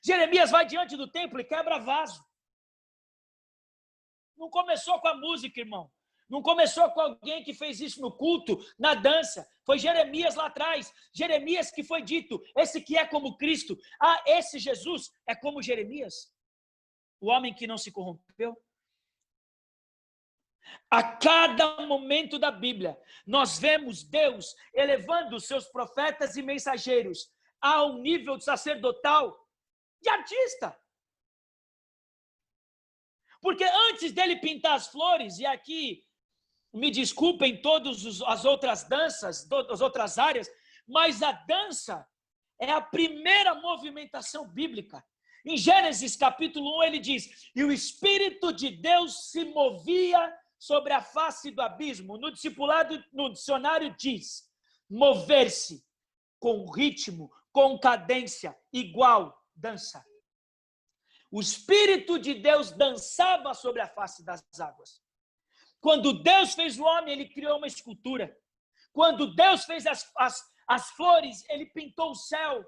Jeremias vai diante do templo e quebra vaso. Não começou com a música, irmão. Não começou com alguém que fez isso no culto, na dança. Foi Jeremias lá atrás. Jeremias que foi dito, esse que é como Cristo. Ah, esse Jesus é como Jeremias. O homem que não se corrompeu. A cada momento da Bíblia, nós vemos Deus elevando os seus profetas e mensageiros ao nível sacerdotal de artista. Porque antes dele pintar as flores, e aqui me desculpem todas as outras danças, as outras áreas, mas a dança é a primeira movimentação bíblica. Em Gênesis capítulo 1 ele diz, e o Espírito de Deus se movia sobre a face do abismo. No discipulado, no dicionário diz, mover-se com ritmo, com cadência, igual dança. O Espírito de Deus dançava sobre a face das águas. Quando Deus fez o homem, ele criou uma escultura. Quando Deus fez as flores, ele pintou o céu.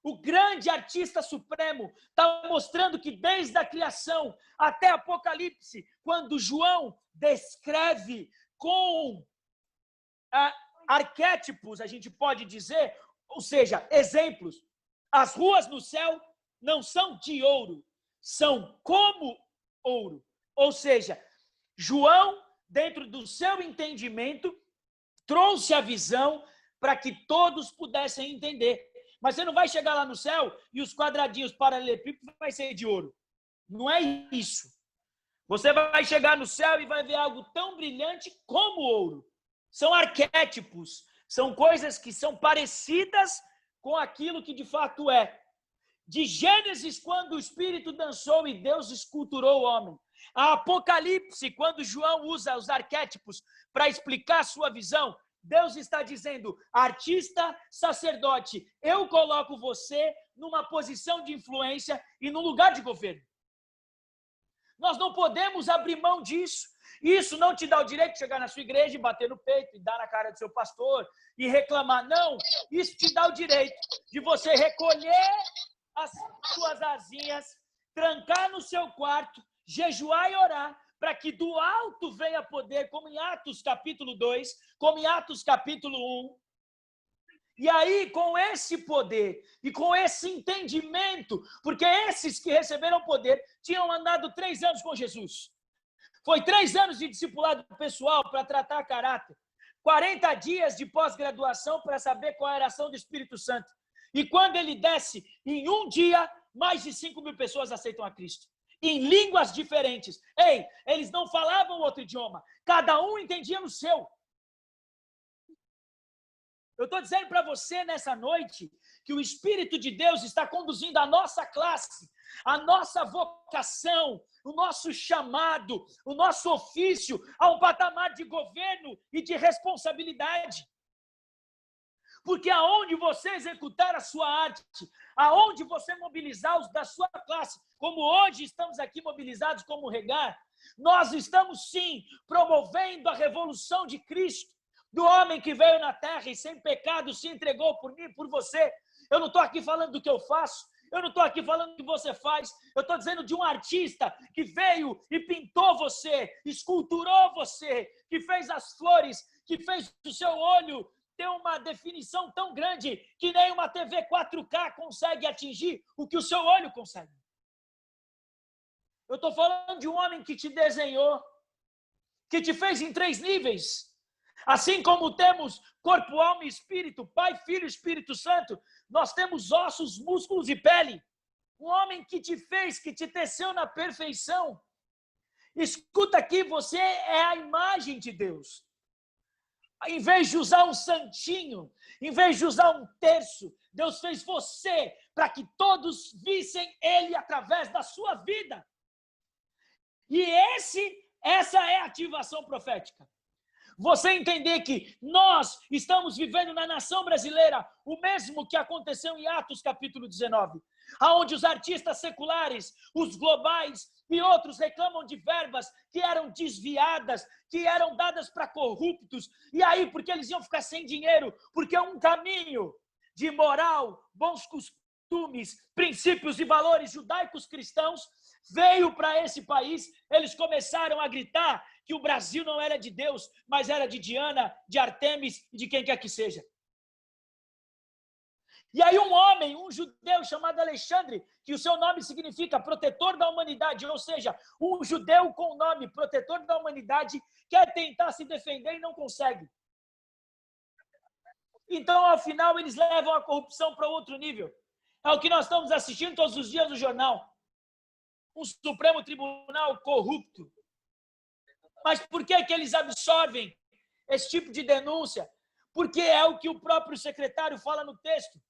O grande artista supremo está mostrando que desde a criação até Apocalipse, quando João descreve com arquétipos, a gente pode dizer, ou seja, exemplos, as ruas no céu não são de ouro, são como ouro. Ou seja, João, dentro do seu entendimento, trouxe a visão para que todos pudessem entender. Mas você não vai chegar lá no céu e os quadradinhos paralelepípedos vai ser de ouro. Não é isso. Você vai chegar no céu e vai ver algo tão brilhante como ouro. São arquétipos, são coisas que são parecidas com aquilo que de fato é. De Gênesis, quando o Espírito dançou e Deus esculturou o homem. A Apocalipse, quando João usa os arquétipos para explicar a sua visão, Deus está dizendo, artista, sacerdote, eu coloco você numa posição de influência e num lugar de governo. Nós não podemos abrir mão disso. Isso não te dá o direito de chegar na sua igreja e bater no peito, e dar na cara do seu pastor e reclamar. Não, isso te dá o direito de você recolher as suas asinhas, trancar no seu quarto, jejuar e orar, para que do alto venha poder, como em Atos capítulo 2, como em Atos capítulo 1. E aí, com esse poder e com esse entendimento, porque esses que receberam poder tinham andado 3 anos com Jesus. Foi 3 anos de discipulado pessoal para tratar caráter. 40 dias de pós-graduação para saber qual era a ação do Espírito Santo. E quando ele desce, em um dia, mais de 5.000 pessoas aceitam a Cristo. Em línguas diferentes. Ei, eles não falavam outro idioma. Cada um entendia no seu. Eu estou dizendo para você nessa noite que o Espírito de Deus está conduzindo a nossa classe, a nossa vocação, o nosso chamado, o nosso ofício a um patamar de governo e de responsabilidade. Porque aonde você executar a sua arte, aonde você mobilizar os da sua classe, como hoje estamos aqui mobilizados como Regar, nós estamos sim promovendo a revolução de Cristo, do homem que veio na terra e sem pecado se entregou por mim e por você. Eu não estou aqui falando do que eu faço, eu não estou aqui falando do que você faz, eu estou dizendo de um artista que veio e pintou você, esculturou você, que fez as flores, que fez o seu olho ter uma definição tão grande que nem uma TV 4K consegue atingir o que o seu olho consegue. Eu estou falando de um homem que te desenhou, que te fez em 3 níveis. Assim como temos corpo, alma e espírito, Pai, Filho e Espírito Santo, nós temos ossos, músculos e pele. um homem que te fez, que te teceu na perfeição. Escuta aqui, você é a imagem de Deus. Em vez de usar um santinho, em vez de usar um terço, Deus fez você para que todos vissem Ele através da sua vida. E essa é a ativação profética. Você entender que nós estamos vivendo na nação brasileira o mesmo que aconteceu em Atos capítulo 19, onde os artistas seculares, os globais e outros reclamam de verbas que eram desviadas, que eram dadas para corruptos, e aí porque eles iam ficar sem dinheiro, porque um caminho de moral, bons costumes, princípios e valores judaicos cristãos veio para esse país, eles começaram a gritar que o Brasil não era de Deus, mas era de Diana, de Artemis e de quem quer que seja. E aí um homem, um judeu chamado Alexandre, que o seu nome significa protetor da humanidade, ou seja, um judeu com o nome protetor da humanidade, quer tentar se defender e não consegue. Então, ao final, eles levam a corrupção para outro nível. É o que nós estamos assistindo todos os dias no jornal. Um Supremo Tribunal corrupto. Mas por que eles absorvem esse tipo de denúncia? Porque é o que o próprio secretário fala no texto.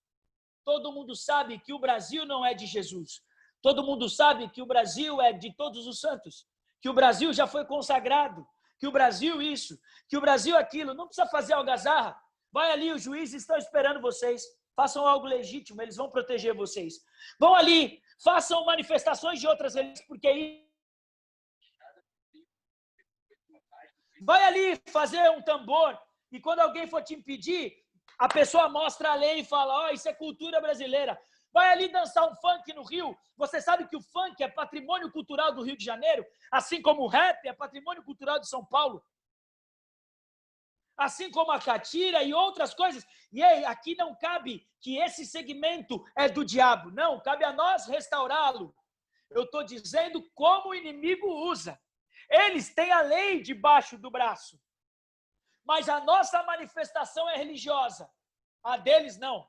Todo mundo sabe que o Brasil não é de Jesus. Todo mundo sabe que o Brasil é de todos os santos. Que o Brasil já foi consagrado. Que o Brasil isso. Que o Brasil aquilo. Não precisa fazer algazarra. Vai ali, os juízes estão esperando vocês. Façam algo legítimo, eles vão proteger vocês. Vão ali, façam manifestações de outras religiões, porque aí vai ali fazer um tambor, e quando alguém for te impedir, a pessoa mostra a lei e fala, ó, isso é cultura brasileira. Vai ali dançar um funk no Rio. Você sabe que o funk é patrimônio cultural do Rio de Janeiro, assim como o rap é patrimônio cultural de São Paulo. Assim como a catira e outras coisas. E aí, aqui não cabe que esse segmento é do diabo. Não, cabe a nós restaurá-lo. Eu estou dizendo como o inimigo usa. Eles têm a lei debaixo do braço. Mas a nossa manifestação é religiosa. A deles, não.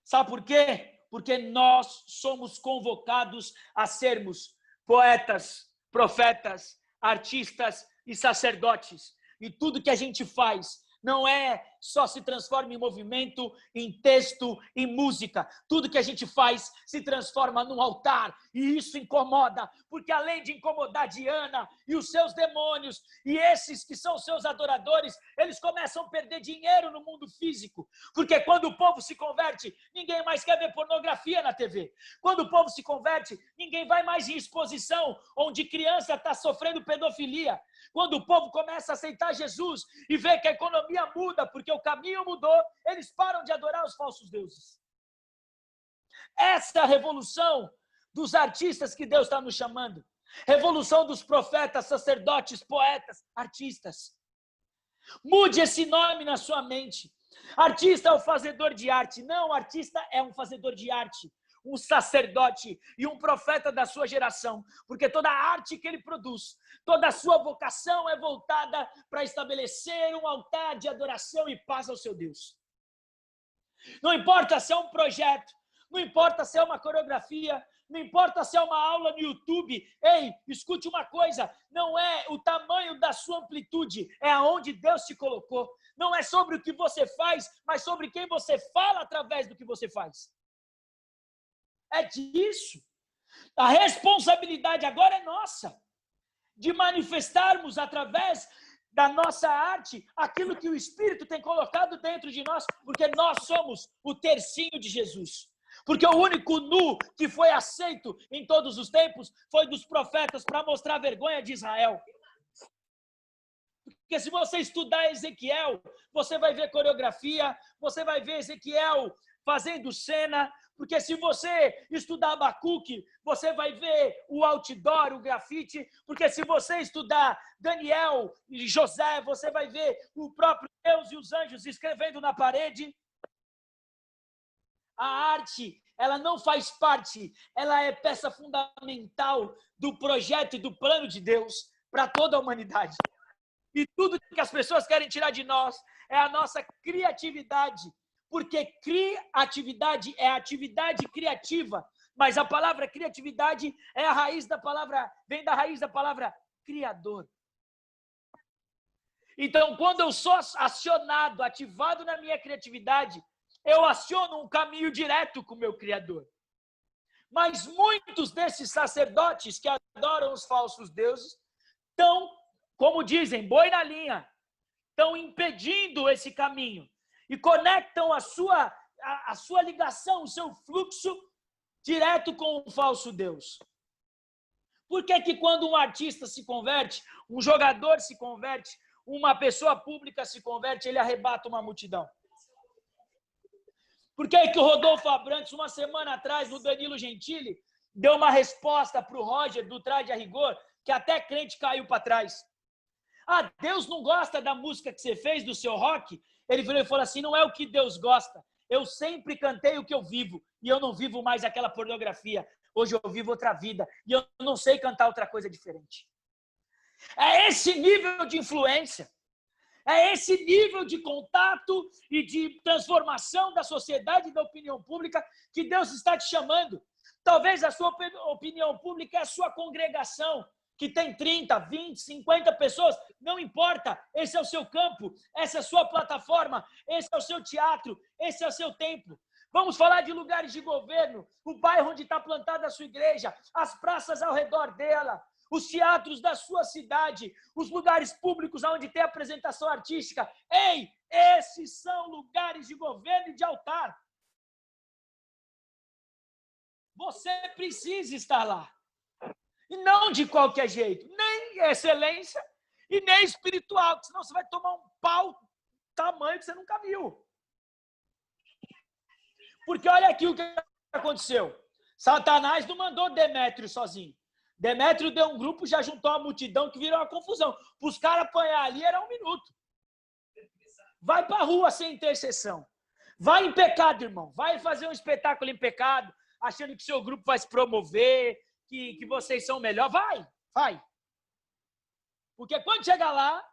Sabe por quê? Porque nós somos convocados a sermos poetas, profetas, artistas e sacerdotes. E tudo que a gente faz não é só se transforma em movimento, em texto, em música. Tudo que a gente faz se transforma num altar. E isso incomoda, porque além de incomodar Diana e os seus demônios, e esses que são seus adoradores, eles começam a perder dinheiro no mundo físico. Porque quando o povo se converte, ninguém mais quer ver pornografia na TV. Quando o povo se converte, ninguém vai mais em exposição onde criança está sofrendo pedofilia. Quando o povo começa a aceitar Jesus e vê que a economia muda, porque o caminho mudou, eles param de adorar os falsos deuses. Essa é a revolução dos artistas que Deus está nos chamando. Revolução dos profetas, sacerdotes, poetas, artistas. Mude esse nome na sua mente. Artista é o fazedor de arte. Não, artista é um fazedor de arte. Um sacerdote e um profeta da sua geração, porque toda a arte que ele produz, toda a sua vocação é voltada para estabelecer um altar de adoração e paz ao seu Deus. Não importa se é um projeto, não importa se é uma coreografia, não importa se é uma aula no YouTube. Ei, escute uma coisa, não é o tamanho da sua amplitude, é aonde Deus te colocou. Não é sobre o que você faz, mas sobre quem você fala através do que você faz. É disso. A responsabilidade agora é nossa, de manifestarmos através da nossa arte aquilo que o Espírito tem colocado dentro de nós, porque nós somos o tercinho de Jesus. Porque o único nu que foi aceito em todos os tempos foi dos profetas para mostrar a vergonha de Israel. Porque se você estudar Ezequiel, você vai ver coreografia, você vai ver Ezequiel fazendo cena. Porque se você estudar Abacuque, você vai ver o outdoor, o grafite. Porque se você estudar Daniel e José, você vai ver o próprio Deus e os anjos escrevendo na parede. A arte, ela não faz parte, ela é peça fundamental do projeto e do plano de Deus para toda a humanidade. E tudo que as pessoas querem tirar de nós é a nossa criatividade. Porque criatividade é atividade criativa, mas a palavra criatividade é a raiz da palavra, vem da raiz da palavra criador. Então, quando eu sou acionado, ativado na minha criatividade, eu aciono um caminho direto com o meu Criador. Mas muitos desses sacerdotes que adoram os falsos deuses estão, como dizem, boi na linha, estão impedindo esse caminho e conectam a sua ligação, o seu fluxo direto com o falso Deus. Por que que quando um artista se converte, um jogador se converte, uma pessoa pública se converte, ele arrebata uma multidão? Por que que o Rodolfo Abrantes, uma semana atrás, no Danilo Gentili, deu uma resposta para o Roger, do Trade a Rigor, que até crente caiu para trás? Ah, Deus não gosta da música que você fez, do seu rock? Ele virou e falou assim, não é o que Deus gosta. Eu sempre cantei o que eu vivo, e eu não vivo mais aquela pornografia. Hoje eu vivo outra vida, e eu não sei cantar outra coisa diferente. É esse nível de influência, é esse nível de contato e de transformação da sociedade e da opinião pública que Deus está te chamando. Talvez a sua opinião pública é a sua congregação, que tem 30, 20, 50 pessoas, não importa, esse é o seu campo, essa é a sua plataforma, esse é o seu teatro, esse é o seu templo. Vamos falar de lugares de governo, o bairro onde está plantada a sua igreja, as praças ao redor dela, os teatros da sua cidade, os lugares públicos onde tem apresentação artística. Ei, esses são lugares de governo e de altar. Você precisa estar lá. E não de qualquer jeito, nem excelência e nem espiritual, senão você vai tomar um pau tamanho que você nunca viu. Porque olha aqui o que aconteceu. Satanás não mandou Demétrio sozinho. Demétrio deu um grupo, já juntou uma multidão que virou uma confusão. Para os caras apanhar ali era 1 minuto. Vai para a rua sem intercessão. Vai em pecado, irmão. Vai fazer um espetáculo em pecado, achando que seu grupo vai se promover, que vocês são melhor. Vai. Porque quando chegar lá,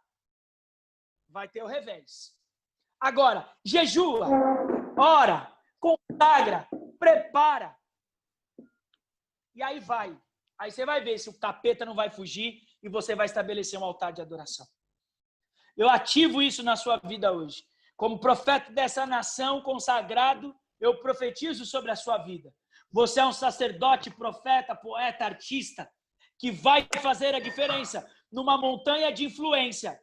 vai ter o revés. Agora, jejua, ora, consagra, prepara. E aí vai. Aí você vai ver se o capeta não vai fugir e você vai estabelecer um altar de adoração. Eu ativo isso na sua vida hoje. Como profeta dessa nação consagrado, eu profetizo sobre a sua vida. Você é um sacerdote, profeta, poeta, artista, que vai fazer a diferença numa montanha de influência,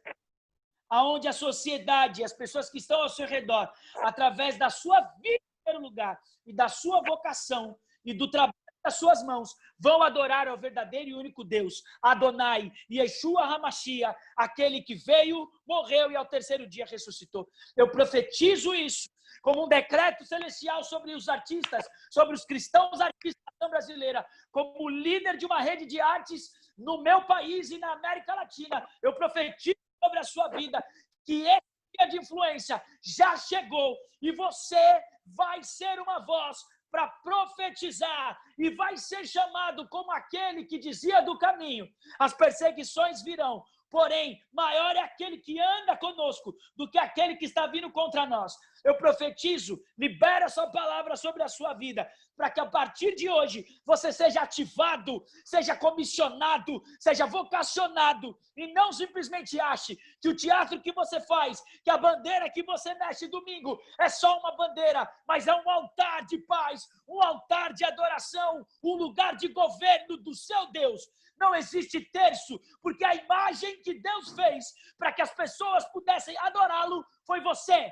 aonde a sociedade, as pessoas que estão ao seu redor, através da sua vida em primeiro lugar, e da sua vocação, e do trabalho das suas mãos, vão adorar ao verdadeiro e único Deus, Adonai, Yeshua HaMashiach, aquele que veio, morreu e ao terceiro dia ressuscitou. Eu profetizo isso como um decreto celestial sobre os artistas, sobre os cristãos artistas da nação brasileira, como líder de uma rede de artes no meu país e na América Latina. Eu profetizo sobre a sua vida que esse dia de influência já chegou e você vai ser uma voz para profetizar e vai ser chamado como aquele que dizia do caminho. As perseguições virão, porém, maior é aquele que anda conosco do que aquele que está vindo contra nós. Eu profetizo, libera essa palavra sobre a sua vida, para que a partir de hoje você seja ativado, seja comissionado, seja vocacionado, e não simplesmente ache que o teatro que você faz, que a bandeira que você mexe domingo é só uma bandeira, mas é um altar de paz, um altar de adoração, um lugar de governo do seu Deus. Não existe terço, porque a imagem que Deus fez para que as pessoas pudessem adorá-lo foi você.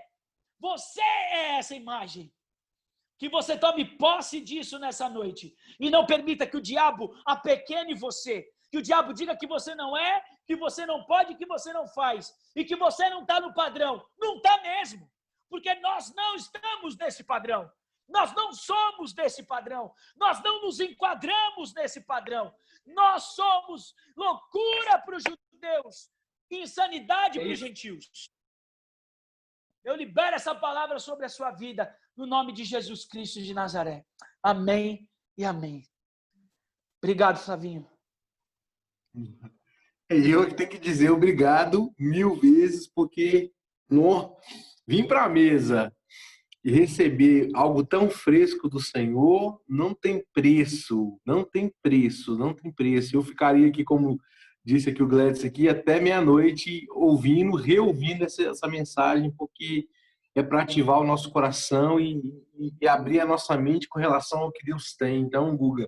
Você é essa imagem. Que você tome posse disso nessa noite. E não permita que o diabo apequene você. Que o diabo diga que você não é, que você não pode, que você não faz. E que você não está no padrão. Não está mesmo. Porque nós não estamos nesse padrão. Nós não somos desse padrão. Nós não nos enquadramos nesse padrão. Nós somos loucura para os judeus, insanidade para os gentios. Eu libero essa palavra sobre a sua vida, no nome de Jesus Cristo de Nazaré. Amém e amém. Obrigado, Flavinho. Eu tenho que dizer obrigado 1000 vezes, porque vim para a mesa e receber algo tão fresco do Senhor não tem preço, não tem preço, não tem preço. Eu ficaria aqui, como disse aqui o Gladys, aqui até meia-noite ouvindo, reouvindo essa mensagem, porque é para ativar o nosso coração e abrir a nossa mente com relação ao que Deus tem. Então, Guga,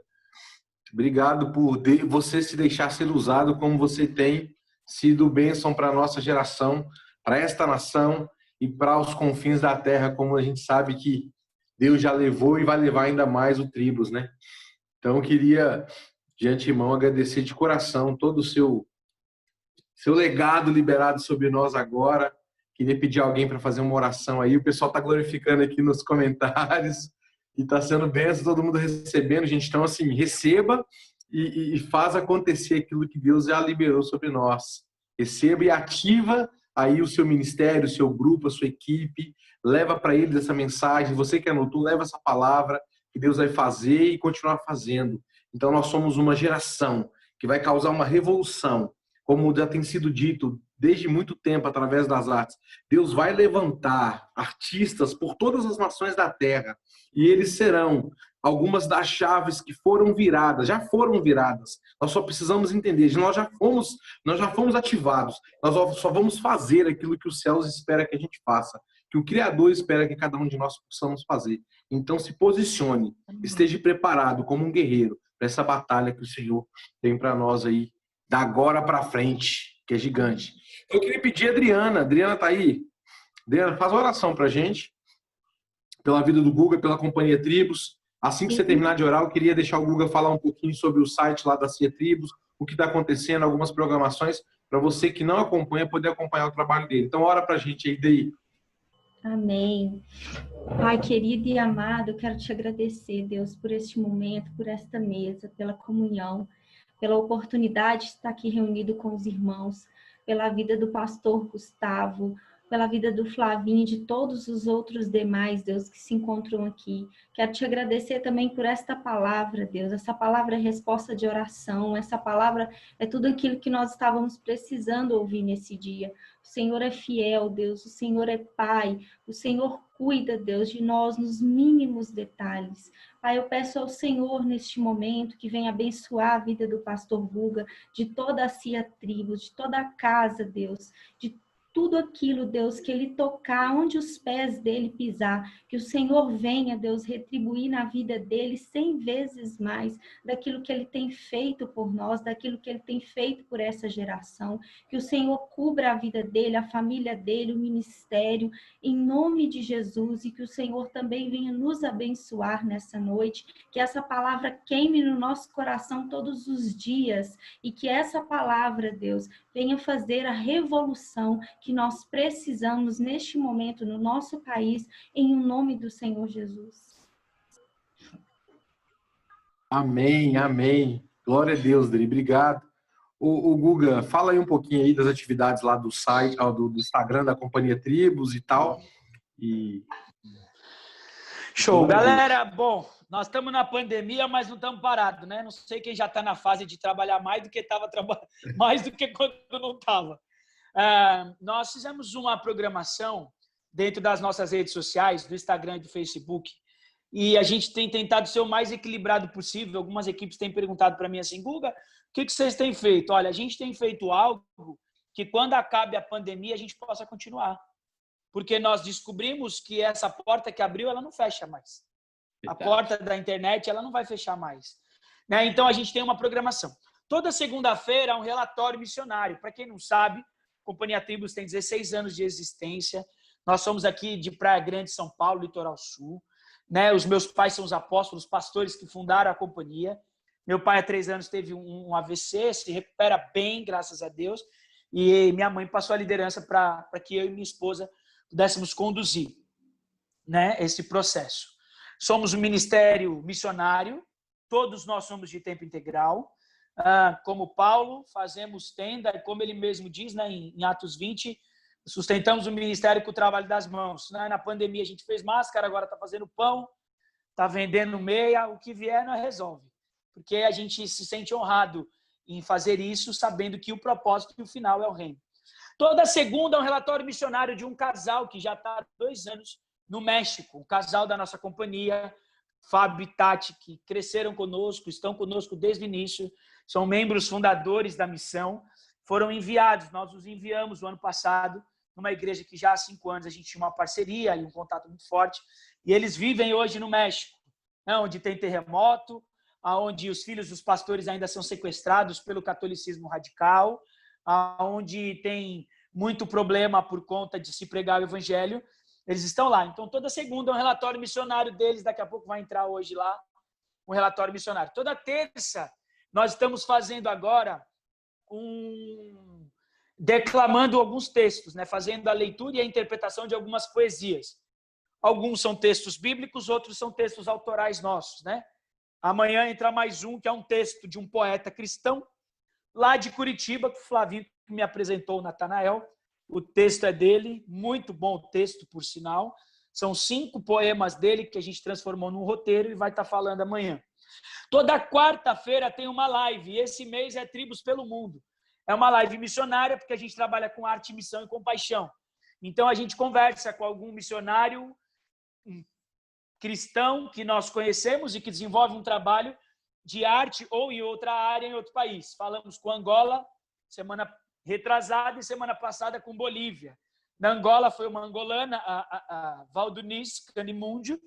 obrigado por você se deixar ser usado como você tem sido bênção para a nossa geração, para esta nação e para os confins da terra, como a gente sabe que Deus já levou e vai levar ainda mais o Tribos, né? Então, eu queria, de antemão, agradecer de coração todo o seu legado liberado sobre nós agora. Queria pedir alguém para fazer uma oração aí. O pessoal está glorificando aqui nos comentários e está sendo bênção, todo mundo recebendo, gente. Então, assim, receba e faz acontecer aquilo que Deus já liberou sobre nós. Receba e ativa aí o seu ministério, o seu grupo, a sua equipe, leva para eles essa mensagem. Você que anotou, leva essa palavra que Deus vai fazer e continuar fazendo. Então, nós somos uma geração que vai causar uma revolução, como já tem sido dito desde muito tempo através das artes. Deus vai levantar artistas por todas as nações da terra e eles serão algumas das chaves que foram viradas, já foram viradas. Nós só precisamos entender, nós já fomos ativados. Nós só vamos fazer aquilo que os céus espera que a gente faça, que o Criador espera que cada um de nós possamos fazer. Então se posicione, esteja preparado como um guerreiro para essa batalha que o Senhor tem para nós aí, da agora para frente, que é gigante. Eu queria pedir a Adriana. Adriana tá aí? Adriana, faz uma oração pra gente, pela vida do Guga, pela Companhia Tribos. Assim que você terminar de orar, eu queria deixar o Guga falar um pouquinho sobre o site lá da CIA Tribos, o que está acontecendo, algumas programações, para você que não acompanha, poder acompanhar o trabalho dele. Então, ora pra gente aí, daí. Amém. Pai querido e amado, eu quero te agradecer, Deus, por este momento, por esta mesa, pela comunhão, pela oportunidade de estar aqui reunido com os irmãos, pela vida do pastor Gustavo, pela vida do Flavinho e de todos os outros demais, Deus, que se encontram aqui. Quero te agradecer também por esta palavra, Deus. Essa palavra é resposta de oração, essa palavra é tudo aquilo que nós estávamos precisando ouvir nesse dia. O Senhor é fiel, Deus, o Senhor é Pai, o Senhor cuida, Deus, de nós nos mínimos detalhes. Pai, eu peço ao Senhor neste momento que venha abençoar a vida do pastor Guga, de toda a CIA Tribos, de toda a casa, Deus, de tudo aquilo, Deus, que ele tocar, onde os pés dele pisar, que o Senhor venha, Deus, retribuir na vida dele 100 vezes mais daquilo que ele tem feito por nós, daquilo que ele tem feito por essa geração, que o Senhor cubra a vida dele, a família dele, o ministério, em nome de Jesus, e que o Senhor também venha nos abençoar nessa noite, que essa palavra queime no nosso coração todos os dias, e que essa palavra, Deus, venha fazer a revolução que nós precisamos neste momento no nosso país, em nome do Senhor Jesus. Amém, amém. Glória a Deus, Dri. Obrigado. O Guga, fala aí um pouquinho aí das atividades lá do site, do Instagram da Companhia Tribos e tal. Show. Galera, bom, nós estamos na pandemia, mas não estamos parados, né? Não sei quem já está na fase de trabalhar mais do que estava mais do que quando não estava. Nós fizemos uma programação dentro das nossas redes sociais, do Instagram e do Facebook, e a gente tem tentado ser o mais equilibrado possível. Algumas equipes têm perguntado para mim assim, Guga, o que vocês têm feito? Olha, a gente tem feito algo que quando acabe a pandemia a gente possa continuar. Porque nós descobrimos que essa porta que abriu, ela não fecha mais. A porta da internet, ela não vai fechar mais. Né? Então, a gente tem uma programação. Toda segunda-feira, um relatório missionário. Para quem não sabe, a Companhia Tribos tem 16 anos de existência. Nós somos aqui de Praia Grande, São Paulo, Litoral Sul. Né? Os meus pais são os apóstolos, pastores que fundaram a companhia. Meu pai, há 3 anos, teve um AVC, se recupera bem, graças a Deus. E minha mãe passou a liderança para que eu e minha esposa pudéssemos conduzir, né, esse processo. Somos um ministério missionário, todos nós somos de tempo integral. Como Paulo, fazemos tenda, e como ele mesmo diz, né, em Atos 20, sustentamos o ministério com o trabalho das mãos. Né? Na pandemia a gente fez máscara, agora está fazendo pão, está vendendo meia, o que vier nós resolve. Porque a gente se sente honrado em fazer isso, sabendo que o propósito e o final é o reino. Toda segunda é um relatório missionário de um casal que já está há 2 anos no México, o casal da nossa companhia, Fábio e Tati, que cresceram conosco, estão conosco desde o início, são membros fundadores da missão, foram enviados, nós os enviamos no ano passado, numa igreja que já há 5 anos a gente tinha uma parceria e um contato muito forte, e eles vivem hoje no México, né, onde tem terremoto, onde os filhos dos pastores ainda são sequestrados pelo catolicismo radical, onde tem muito problema por conta de se pregar o evangelho, eles estão lá. Então, toda segunda é um relatório missionário deles, daqui a pouco vai entrar hoje lá um relatório missionário. Toda terça, nós estamos fazendo agora declamando alguns textos, né? Fazendo a leitura e a interpretação de algumas poesias. Alguns são textos bíblicos, outros são textos autorais nossos, né? Amanhã entra mais um, que é um texto de um poeta cristão, lá de Curitiba, que o Flavinho me apresentou, o Natanael. O texto é dele, muito bom o texto, por sinal. São 5 poemas dele que a gente transformou num roteiro e vai estar falando amanhã. Toda quarta-feira tem uma live, e esse mês é Tribos pelo Mundo. É uma live missionária, porque a gente trabalha com arte, missão e compaixão. Então, a gente conversa com algum missionário cristão que nós conhecemos e que desenvolve um trabalho de arte ou em outra área, em outro país. Falamos com Angola, semana retrasada, e semana passada com Bolívia. Na Angola foi uma angolana, a Valdunice Canimundio,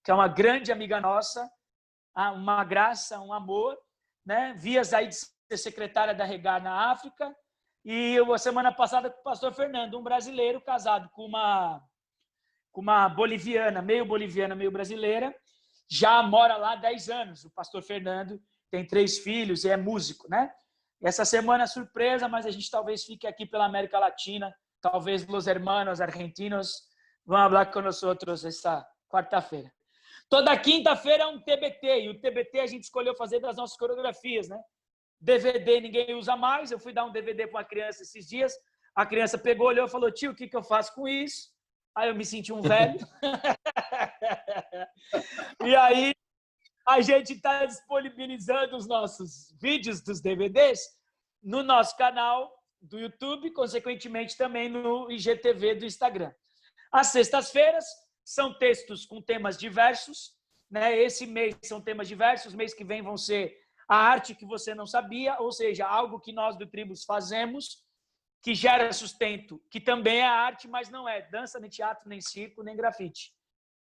que é uma grande amiga nossa, uma graça, um amor, né? Vias aí de ser secretária da Regar na África. E a semana passada com o pastor Fernando, um brasileiro casado com uma boliviana, meio brasileira, já mora lá há 10 anos. O pastor Fernando tem 3 filhos e é músico, né? Essa semana é surpresa, mas a gente talvez fique aqui pela América Latina, talvez os hermanos argentinos vão falar com nós esta quarta-feira. Toda quinta-feira é um TBT, e o TBT a gente escolheu fazer das nossas coreografias, né? DVD ninguém usa mais, eu fui dar um DVD para uma criança esses dias, a criança pegou, olhou e falou: tio, o que eu faço com isso? Aí eu me senti um velho. E aí a gente está disponibilizando os nossos vídeos dos DVDs no nosso canal do YouTube, consequentemente também no IGTV do Instagram. Às sextas-feiras são textos com temas diversos, né? Esse mês são temas diversos, mês que vem vão ser a arte que você não sabia, ou seja, algo que nós do Tribos fazemos, que gera sustento, que também é arte, mas não é dança, nem teatro, nem circo, nem grafite.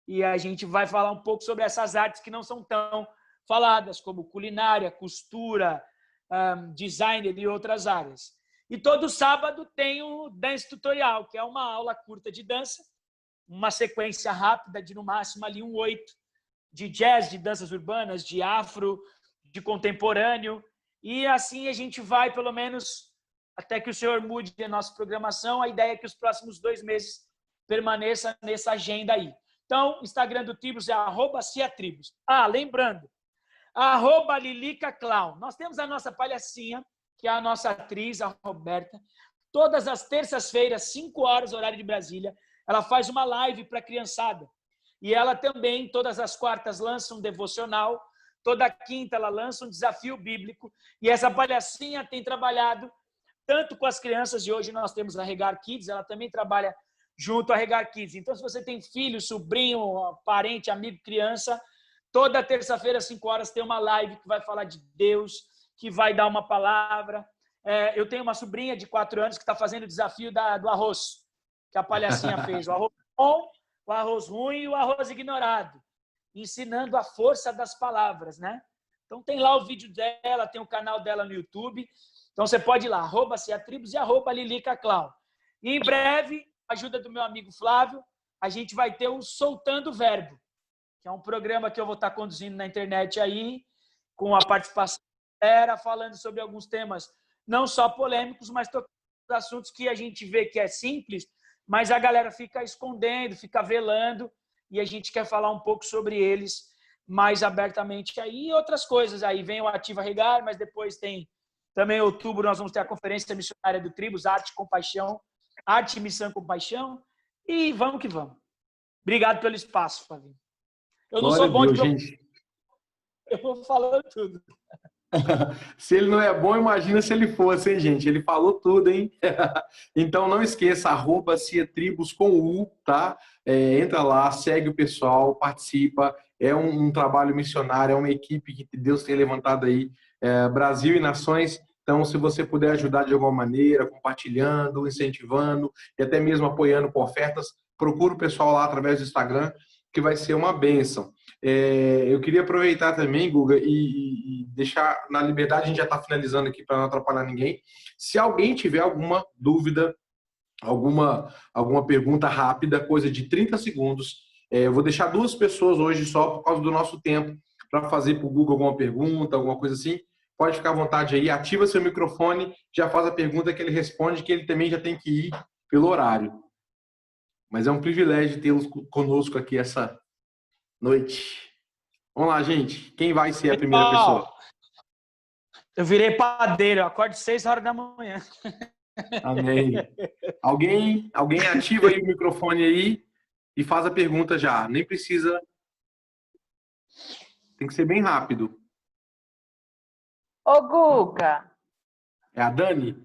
E a gente vai falar um pouco sobre essas artes que não são tão faladas, como culinária, costura, design e outras áreas. E todo sábado tem o Dance Tutorial, que é uma aula curta de dança, uma sequência rápida de, no máximo, ali 8, de jazz, de danças urbanas, de afro, de contemporâneo. E assim a gente vai, pelo menos, até que o senhor mude a nossa programação. A ideia é que os próximos 2 meses permaneça nessa agenda aí. Então, o Instagram do Tribos é @ciatribos. Lembrando, @LilicaClown. Nós temos a nossa palhacinha, que é a nossa atriz, a Roberta. Todas as terças-feiras, 5 horas, horário de Brasília, ela faz uma live para a criançada. E ela também, todas as quartas, lança um devocional. Toda quinta, ela lança um desafio bíblico. E essa palhacinha tem trabalhado tanto com as crianças, e hoje nós temos a Regar Kids, ela também trabalha junto à Regar Kids. Então, se você tem filho, sobrinho, parente, amigo, criança, toda terça-feira, às 5 horas, tem uma live que vai falar de Deus, que vai dar uma palavra. Eu tenho uma sobrinha de 4 anos que está fazendo o desafio do arroz, que a palhacinha fez. O arroz bom, o arroz ruim e o arroz ignorado. Ensinando a força das palavras, né? Então, tem lá o vídeo dela, tem o canal dela no YouTube. Então, você pode ir lá, @ciatribos e @LilicaClown. E, em breve, com a ajuda do meu amigo Flávio, a gente vai ter o Soltando o Verbo, que é um programa que eu vou estar conduzindo na internet aí, com a participação da galera, falando sobre alguns temas não só polêmicos, mas tocando assuntos que a gente vê que é simples, mas a galera fica escondendo, fica velando, e a gente quer falar um pouco sobre eles mais abertamente aí. E outras coisas aí, vem o Ativa Regar, mas depois tem também em outubro nós vamos ter a Conferência Missionária do Tribos, Arte e Compaixão, Arte, Missão e Compaixão, e vamos que vamos. Obrigado pelo espaço, Flavinho. Eu não sou bom de... Eu vou falando tudo. Se ele não é bom, imagina se ele fosse, hein, gente? Ele falou tudo, hein? Então não esqueça, @ciatribos com U, tá? Entra lá, segue o pessoal, participa. É um trabalho missionário, é uma equipe que Deus tem levantado aí, Brasil e nações. Então, se você puder ajudar de alguma maneira, compartilhando, incentivando e até mesmo apoiando com ofertas, procura o pessoal lá através do Instagram, que vai ser uma bênção. Eu queria aproveitar também, Guga, e deixar na liberdade, a gente já está finalizando aqui para não atrapalhar ninguém. Se alguém tiver alguma dúvida, alguma pergunta rápida, coisa de 30 segundos, eu vou deixar 2 pessoas hoje só por causa do nosso tempo para fazer para o Guga alguma pergunta, alguma coisa assim. Pode ficar à vontade aí, ativa seu microfone, já faz a pergunta que ele responde, que ele também já tem que ir pelo horário. Mas é um privilégio tê-los conosco aqui essa noite. Vamos lá, gente. Quem vai ser a primeira pessoa? Eu virei padeiro, eu acordo 6 horas da manhã. Amém. Alguém ativa aí o microfone aí e faz a pergunta já. Nem precisa. Tem que ser bem rápido. Ô, Guga. É a Dani?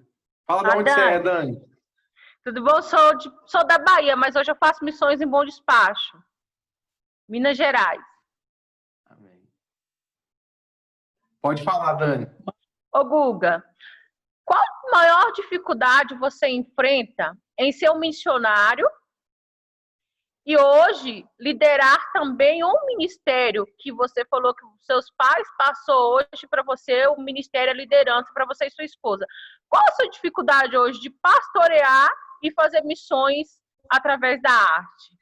Fala de onde você é, Dani. Tudo bom? Sou da Bahia, mas hoje eu faço missões em Bom Despacho, Minas Gerais. Amém. Pode falar, Dani. Ô, Guga, qual a maior dificuldade você enfrenta em ser um missionário e hoje liderar também um ministério que você falou que seus pais passou hoje para você, o ministério, a liderança para você e sua esposa? Qual a sua dificuldade hoje de pastorear e fazer missões através da arte?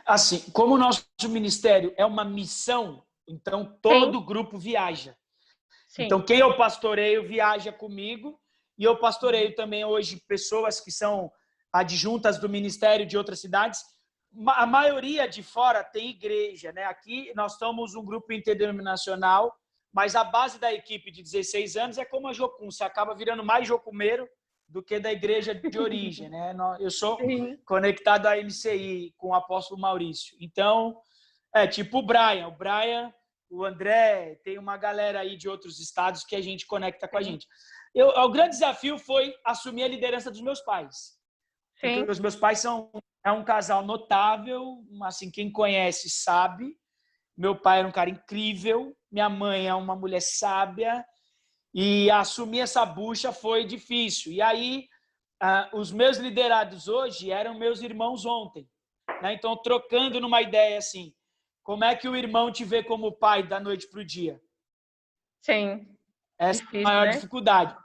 Assim, como o nosso ministério é uma missão, então todo grupo viaja. Sim. Então quem eu pastoreio viaja comigo e eu pastoreio também hoje pessoas que são adjuntas do ministério de outras cidades. A maioria de fora tem igreja, né? Aqui nós somos um grupo interdenominacional, mas a base da equipe de 16 anos é como a Jocum, você acaba virando mais jocumeiro do que da igreja de origem, né? Eu sou conectado à MCI com o apóstolo Maurício. Então, tipo o Brian, o André, tem uma galera aí de outros estados que a gente conecta com a gente. O grande desafio foi assumir a liderança dos meus pais. Porque os meus pais é um casal notável, assim, quem conhece sabe. Meu pai era um cara incrível, minha mãe é uma mulher sábia, e assumir essa bucha foi difícil. E aí, os meus liderados hoje eram meus irmãos ontem, né? Então, trocando numa ideia assim, como é que o irmão te vê como pai da noite para o dia? Sim. Essa é a maior dificuldade.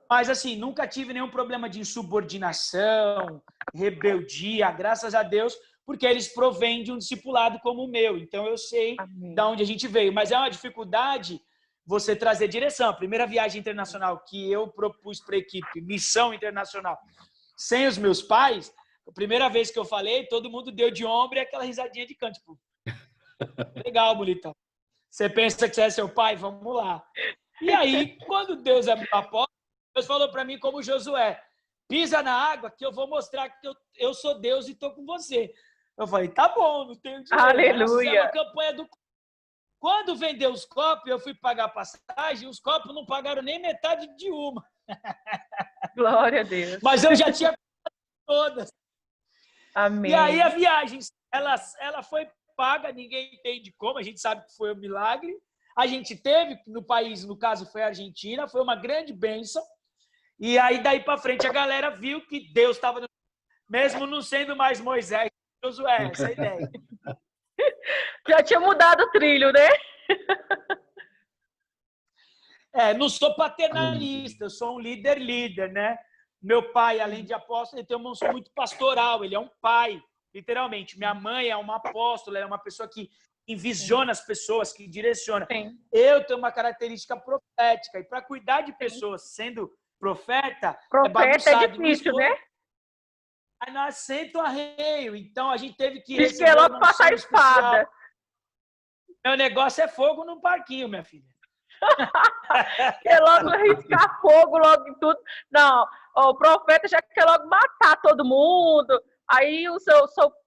Mas, assim, nunca tive nenhum problema de insubordinação, rebeldia, graças a Deus, porque eles provêm de um discipulado como o meu. Então, eu sei de onde a gente veio. Mas é uma dificuldade você trazer direção. A primeira viagem internacional que eu propus para a equipe, missão internacional, sem os meus pais, a primeira vez que eu falei, todo mundo deu de ombro e aquela risadinha de canto. Tipo, legal, bonitão. Você pensa que você é seu pai? Vamos lá. E aí, quando Deus abriu a porta, Deus falou para mim como Josué, pisa na água que eu vou mostrar que eu sou Deus e estou com você. Eu falei, tá bom, não tenho dinheiro. Aleluia. Uma campanha do... Quando vendeu os copos, eu fui pagar a passagem, os copos não pagaram nem metade de uma. Glória a Deus. Mas eu já tinha todas. Amém. E aí a viagem, ela foi paga, ninguém entende como, a gente sabe que foi um milagre. A gente teve no país, no caso foi a Argentina, foi uma grande bênção. E aí daí para frente a galera viu que Deus estava, mesmo não sendo mais Moisés, Josué, essa é a ideia. Já tinha mudado o trilho, né? Não sou paternalista, eu sou um líder, né? Meu pai, além de apóstolo, ele tem uma unção muito pastoral, ele é um pai, literalmente. Minha mãe é uma apóstola, ela é uma pessoa que envisiona as pessoas, que direciona. Sim. Eu tenho uma característica profética, e para cuidar de pessoas sendo profeta é difícil, né? Aí nós sento arreio, então a gente teve que receber que logo passar a espada. Meu negócio é fogo no parquinho, minha filha. Quer logo riscar fogo logo em tudo. Não, o profeta já quer logo matar todo mundo. Aí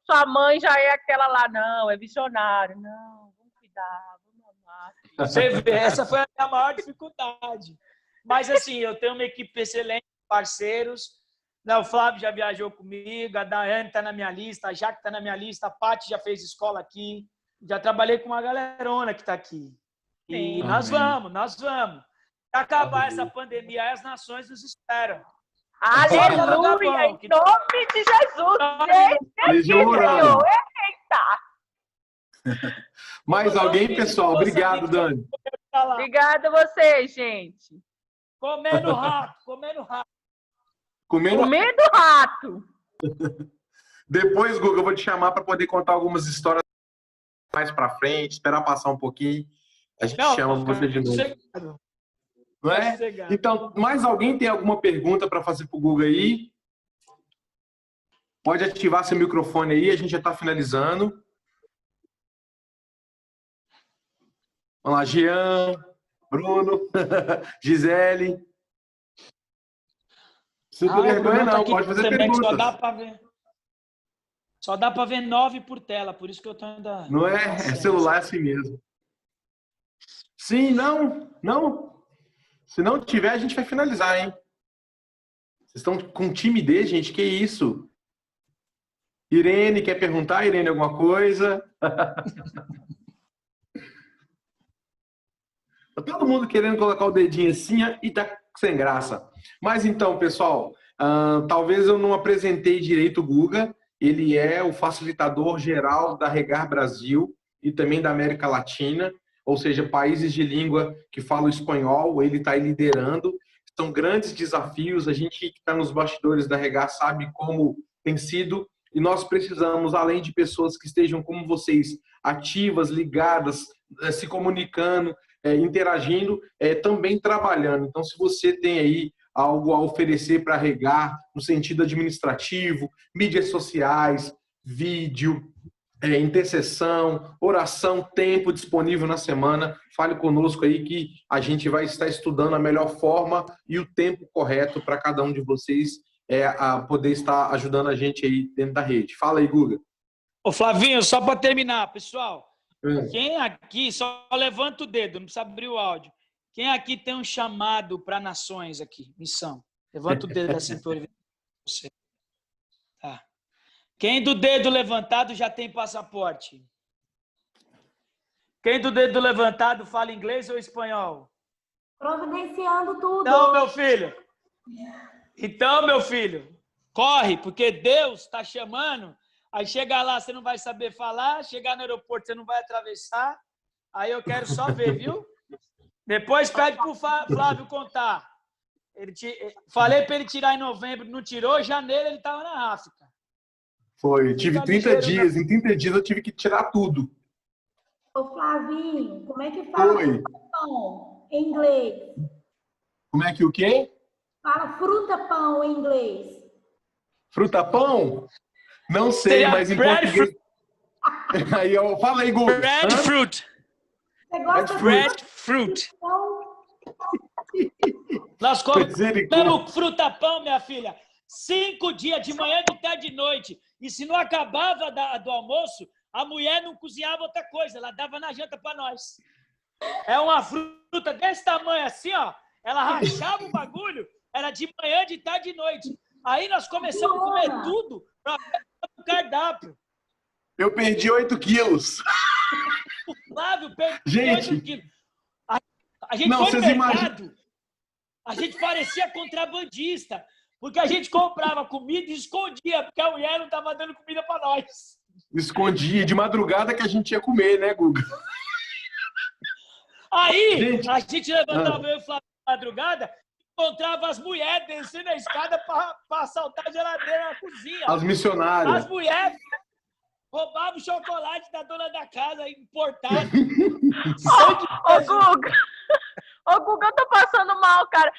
sua mãe já é aquela lá, não, é visionário. Não, vamos cuidar, vamos amar. Você vê, essa foi a minha maior dificuldade. Mas, assim, eu tenho uma equipe excelente, parceiros. O Flávio já viajou comigo, a Daiane está na minha lista, a Jaque está na minha lista, a Paty já fez escola aqui. Já trabalhei com uma galerona que está aqui. E nós vamos. Se acabar essa pandemia, as nações nos esperam. Aleluia! Em nome de Jesus! Senhor. Eita! Mais alguém, pessoal? Obrigado, Dani. Obrigada a vocês, gente. Comendo rato, comendo rato. Comendo rato. Depois, Guga, eu vou te chamar para poder contar algumas histórias mais para frente, esperar passar um pouquinho. A gente chama você de novo. Não é? Então, mais alguém tem alguma pergunta para fazer para o Guga aí? Pode ativar seu microfone aí, a gente já está finalizando. Vamos lá, Jean, Bruno, Gisele. Não tem vergonha não, pode fazer perguntas. Só dá para ver 9 por tela, por isso que eu estou ainda... Não é? É celular assim mesmo. Sim, não. Se não tiver, a gente vai finalizar, hein? Vocês estão com timidez, gente? Que isso? Irene, quer perguntar, Irene, alguma coisa? Tá todo mundo querendo colocar o dedinho assim e tá sem graça. Mas então, pessoal, talvez eu não apresentei direito o Guga. Ele é o facilitador geral da Regar Brasil e também da América Latina, ou seja, países de língua que falam espanhol, ele está aí liderando. São grandes desafios, a gente que está nos bastidores da Regar sabe como tem sido, e nós precisamos, além de pessoas que estejam como vocês, ativas, ligadas, se comunicando, interagindo, também trabalhando. Então, se você tem aí algo a oferecer para a Regar, no sentido administrativo, mídias sociais, vídeo, intercessão, oração, tempo disponível na semana, fale conosco aí que a gente vai estar estudando a melhor forma e o tempo correto para cada um de vocês a poder estar ajudando a gente aí dentro da rede. Fala aí, Guga. Ô, Flavinho, só para terminar, pessoal, quem aqui, só levanta o dedo, não precisa abrir o áudio. Quem aqui tem um chamado para nações aqui, missão? Levanta o dedo da cintura. Você. Tá. Quem do dedo levantado já tem passaporte? Quem do dedo levantado fala inglês ou espanhol? Providenciando tudo. Então, meu filho, corre, porque Deus está chamando. Aí chegar lá, você não vai saber falar. Chegar no aeroporto, você não vai atravessar. Aí eu quero só ver, viu? Depois pede para o Flávio contar. Falei para ele tirar em novembro, não tirou. Janeiro ele estava na África. Foi, tive 30 dias. Em 30 dias eu tive que tirar tudo. Ô, Flavinho, como é que fala fruta-pão em inglês? Como é que o quê? Fala fruta-pão em inglês. Fruta-pão? Não sei, mas em português... Aí, fala aí, Guga. Breadfruit. Você gosta de breadfruit. Nós comemos fruta-pão, minha filha. 5 dias, de manhã, de tarde e de noite. E se não acabava do almoço, a mulher não cozinhava outra coisa. Ela dava na janta para nós. É uma fruta desse tamanho assim, ó. Ela rachava o bagulho. Era de manhã, de tarde e de noite. Aí nós começamos a comer tudo para o cardápio. Eu perdi 8 quilos. Flávio, perdi 8 quilos. A gente não, foi no mercado. A gente parecia contrabandista. Porque a gente comprava comida e escondia, porque a mulher não estava dando comida para nós. Escondia. De madrugada que a gente ia comer, né, Guga? Aí, a gente levantava eu e Flávio na madrugada, encontrava as mulheres descendo a escada para assaltar a geladeira na cozinha. As missionárias. As mulheres roubavam o chocolate da dona da casa importado. Ô, Guga, eu tô passando mal, cara.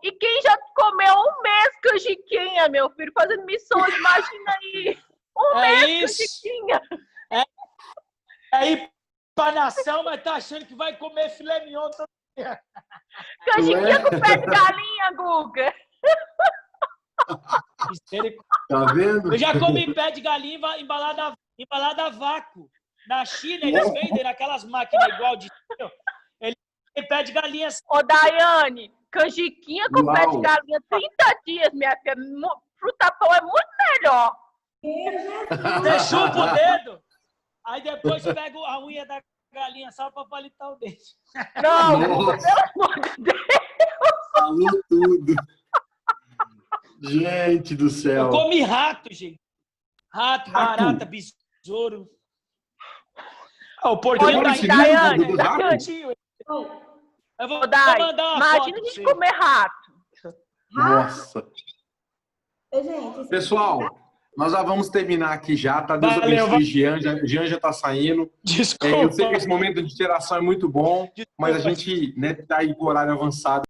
E quem já comeu um mês canjiquinha, meu filho, fazendo missões, imagina aí. Um mês canjiquinha. É ir pra nação, mas tá achando que vai comer filé mignon todo dia. Canjiquinha com pé de galinha, Guga. Tá vendo? Eu já comi pé de galinha embalada a vácuo. Na China, eles vendem naquelas máquinas igual de... pé de galinha. Ô, Daiane, canjiquinha com pé de Uau. galinha 30 dias, minha filha. Fruta-pão é muito melhor. Você chupa o dedo, aí depois pega a unha da galinha só pra palitar o dente. Não, Nossa. pelo amor de Deus. Falou tudo. Gente do céu. Eu comi rato, gente. Rato, Rato? barata, besouro. Ah, o porquinho Olha, tá esse aí. Daiane, vídeo do rato? Cantinho. Eu vou Ô, Dai, mandar uma imagina foto a pra gente você. comer rato. Nossa. Gente, isso- Pessoal, nós já vamos terminar aqui já, tá? Deus Valeu, abençoe Jean, Jean já tá saindo. Desculpa. Eu sei que esse momento de interação é muito bom, mas a gente, né, tá aí com o horário avançado.